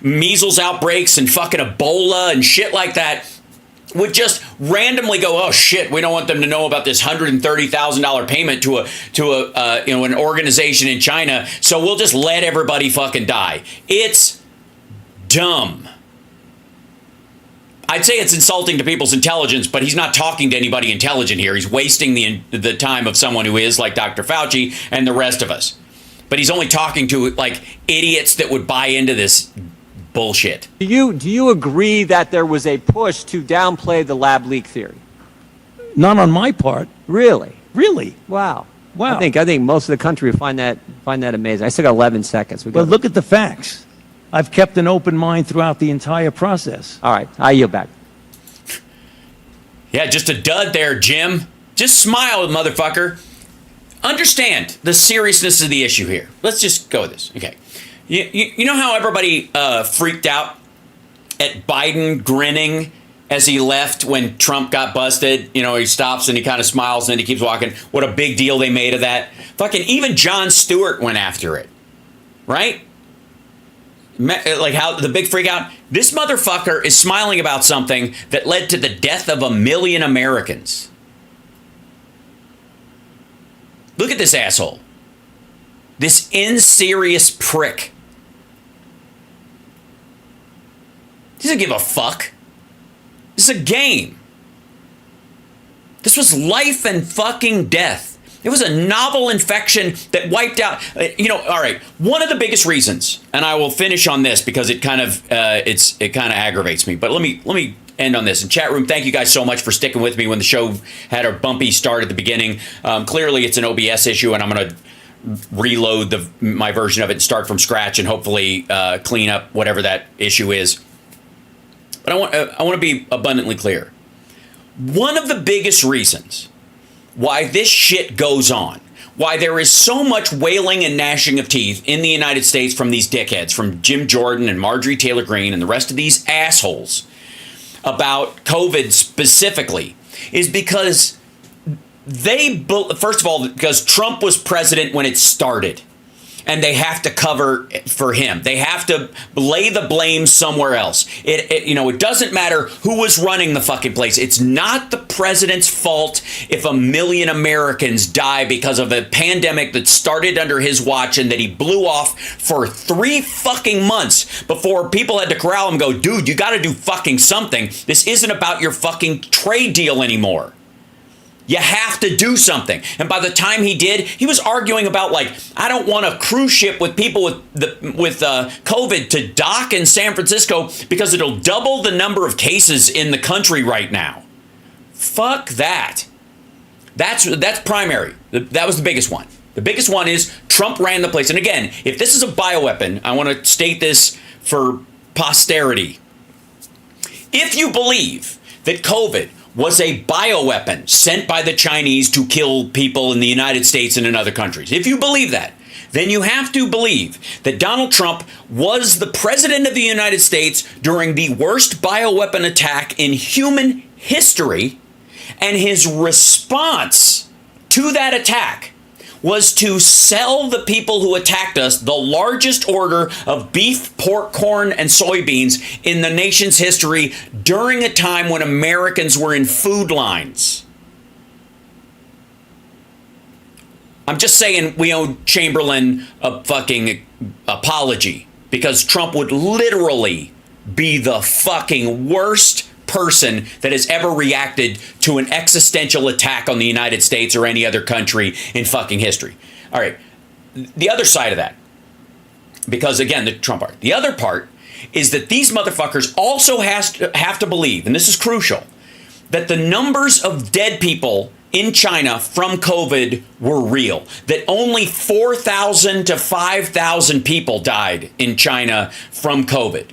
measles outbreaks and fucking Ebola and shit like that, would just randomly go, oh shit, we don't want them to know about this $130,000 payment to an organization in China, so we'll just let everybody fucking die. It's dumb. I'd say it's insulting to people's intelligence, but he's not talking to anybody intelligent here. He's wasting the time of someone who is like Dr. Fauci and the rest of us. But he's only talking to idiots that would buy into this bullshit. Do you agree that there was a push to downplay the lab leak theory? Not on my part. Really? Really? Wow. Wow. I think most of the country would find that amazing. I still got 11 seconds. But look at the facts. I've kept an open mind throughout the entire process. All right, I yield back. Yeah, just a dud there, Jim. Just smile, motherfucker. Understand the seriousness of the issue here. Let's just go with this. Okay. You know how everybody freaked out at Biden grinning as he left when Trump got busted. You know, he stops and he kind of smiles and then he keeps walking. What a big deal they made of that. Fucking even Jon Stewart went after it, right? Like how the big freak out. This motherfucker is smiling about something that led to the death of 1 million Americans. Look at this asshole. This inserious prick. He doesn't give a fuck. This is a game. This was life and fucking death. It was a novel infection that wiped out, all right. One of the biggest reasons, and I will finish on this because it kind of aggravates me, but let me end on this. In chat room, thank you guys so much for sticking with me when the show had a bumpy start at the beginning. Clearly it's an OBS issue, and I'm going to reload my version of it and start from scratch and hopefully clean up whatever that issue is. But I want to be abundantly clear. One of the biggest reasons why this shit goes on, why there is so much wailing and gnashing of teeth in the United States from these dickheads, from Jim Jordan and Marjorie Taylor Greene and the rest of these assholes about COVID specifically, is because first of all, because Trump was president when it started. And they have to cover for him. They have to lay the blame somewhere else. It doesn't matter who was running the fucking place. It's not the president's fault if 1 million Americans die because of a pandemic that started under his watch and that he blew off for 3 fucking months before people had to corral him and go, dude, you got to do fucking something. This isn't about your fucking trade deal anymore. You have to do something. And by the time he did, he was arguing about, like, I don't want a cruise ship with people with COVID to dock in San Francisco because it'll double the number of cases in the country right now. Fuck that. That's primary. That was the biggest one. The biggest one is Trump ran the place. And again, if this is a bioweapon, I want to state this for posterity. If you believe that COVID was a bioweapon sent by the Chinese to kill people in the United States and in other countries, if you believe that, then you have to believe that Donald Trump was the president of the United States during the worst bioweapon attack in human history, and his response to that attack was to sell the people who attacked us the largest order of beef, pork, corn, and soybeans in the nation's history during a time when Americans were in food lines. I'm just saying we owe Chamberlain a fucking apology because Trump would literally be the fucking worst person that has ever reacted to an existential attack on the United States or any other country in fucking history. All right. The other side of that, because again, the Trump part, the other part is that these motherfuckers also have to believe, and this is crucial, that the numbers of dead people in China from COVID were real, that only 4,000 to 5,000 people died in China from COVID.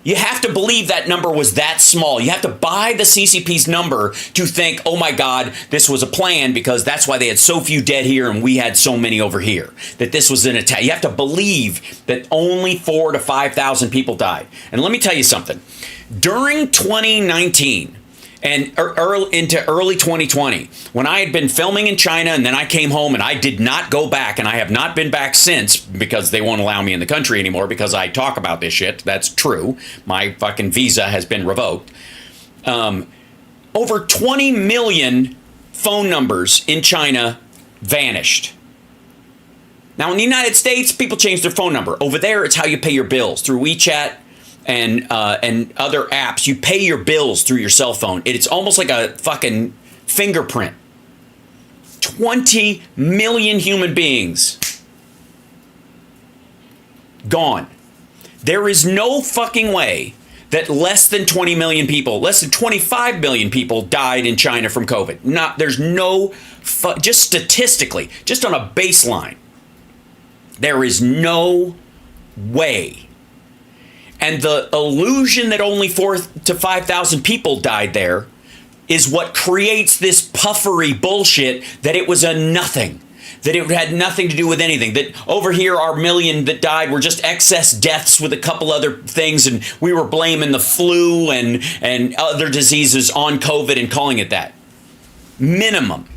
You have to believe that number was that small. You have to buy the CCP's number to think, oh my God, this was a plan because that's why they had so few dead here and we had so many over here, that this was an attack. You have to believe that only 4,000 to 5,000 people died. And let me tell you something. During 2019 and into early 2020, when I had been filming in China and then I came home and I did not go back, and I have not been back since because they won't allow me in the country anymore because I talk about this shit. That's true. My fucking visa has been revoked. Over 20 million phone numbers in China vanished. Now, in the United States, people change their phone number. Over there, it's how you pay your bills through WeChat and other apps. You pay your bills through your cell phone. It's almost like a fucking fingerprint. 20 million human beings gone. There is no fucking way that less than 20 million people, less than 25 million people died in China from COVID. There's no, just statistically, just on a baseline, there is no way. And the illusion that only 4,000 to 5,000 people died there is what creates this puffery bullshit that it was a nothing. that it had nothing to do with anything, that over here our million that died were just excess deaths with a couple other things, and we were blaming the flu and other diseases on COVID and calling it that. Minimum.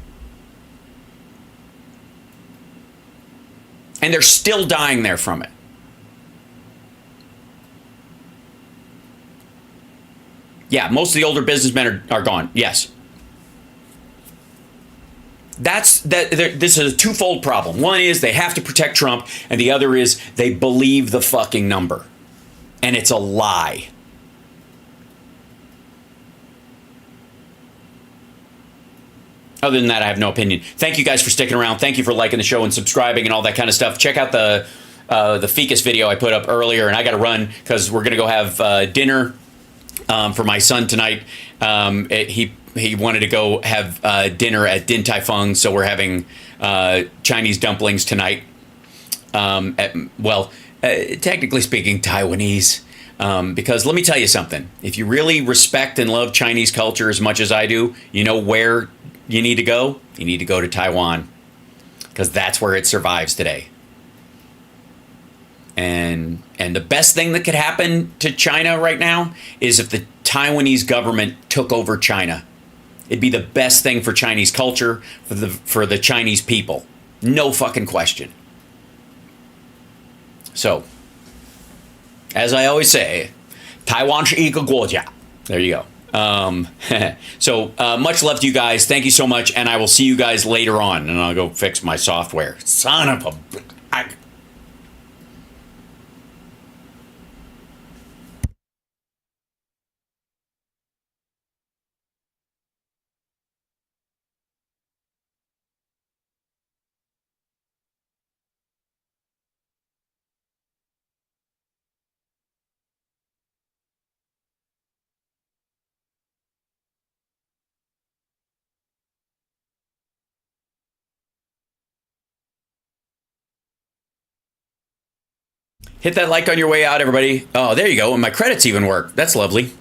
And they're still dying there from it. Yeah, most of the older businessmen are gone. Yes. This is a twofold problem. One is they have to protect Trump, and the other is they believe the fucking number. And it's a lie. Other than that, I have no opinion. Thank you guys for sticking around. Thank you for liking the show and subscribing and all that kind of stuff. Check out the Ficus video I put up earlier, and I got to run because we're going to go have dinner for my son tonight. He wanted to go have dinner at Din Tai Fung, so we're having Chinese dumplings tonight. Technically speaking, Taiwanese. Because let me tell you something. If you really respect and love Chinese culture as much as I do, you know where you need to go? You need to go to Taiwan. Because that's where it survives today. And the best thing that could happen to China right now is if the Taiwanese government took over China. It'd be the best thing for Chinese culture, for the Chinese people. No fucking question. So, as I always say, Taiwan 是一个国家. There you go. So, much love to you guys. Thank you so much. And I will see you guys later on. And I'll go fix my software. Son of a... Hit that like on your way out, everybody. Oh, there you go. And my credits even work. That's lovely.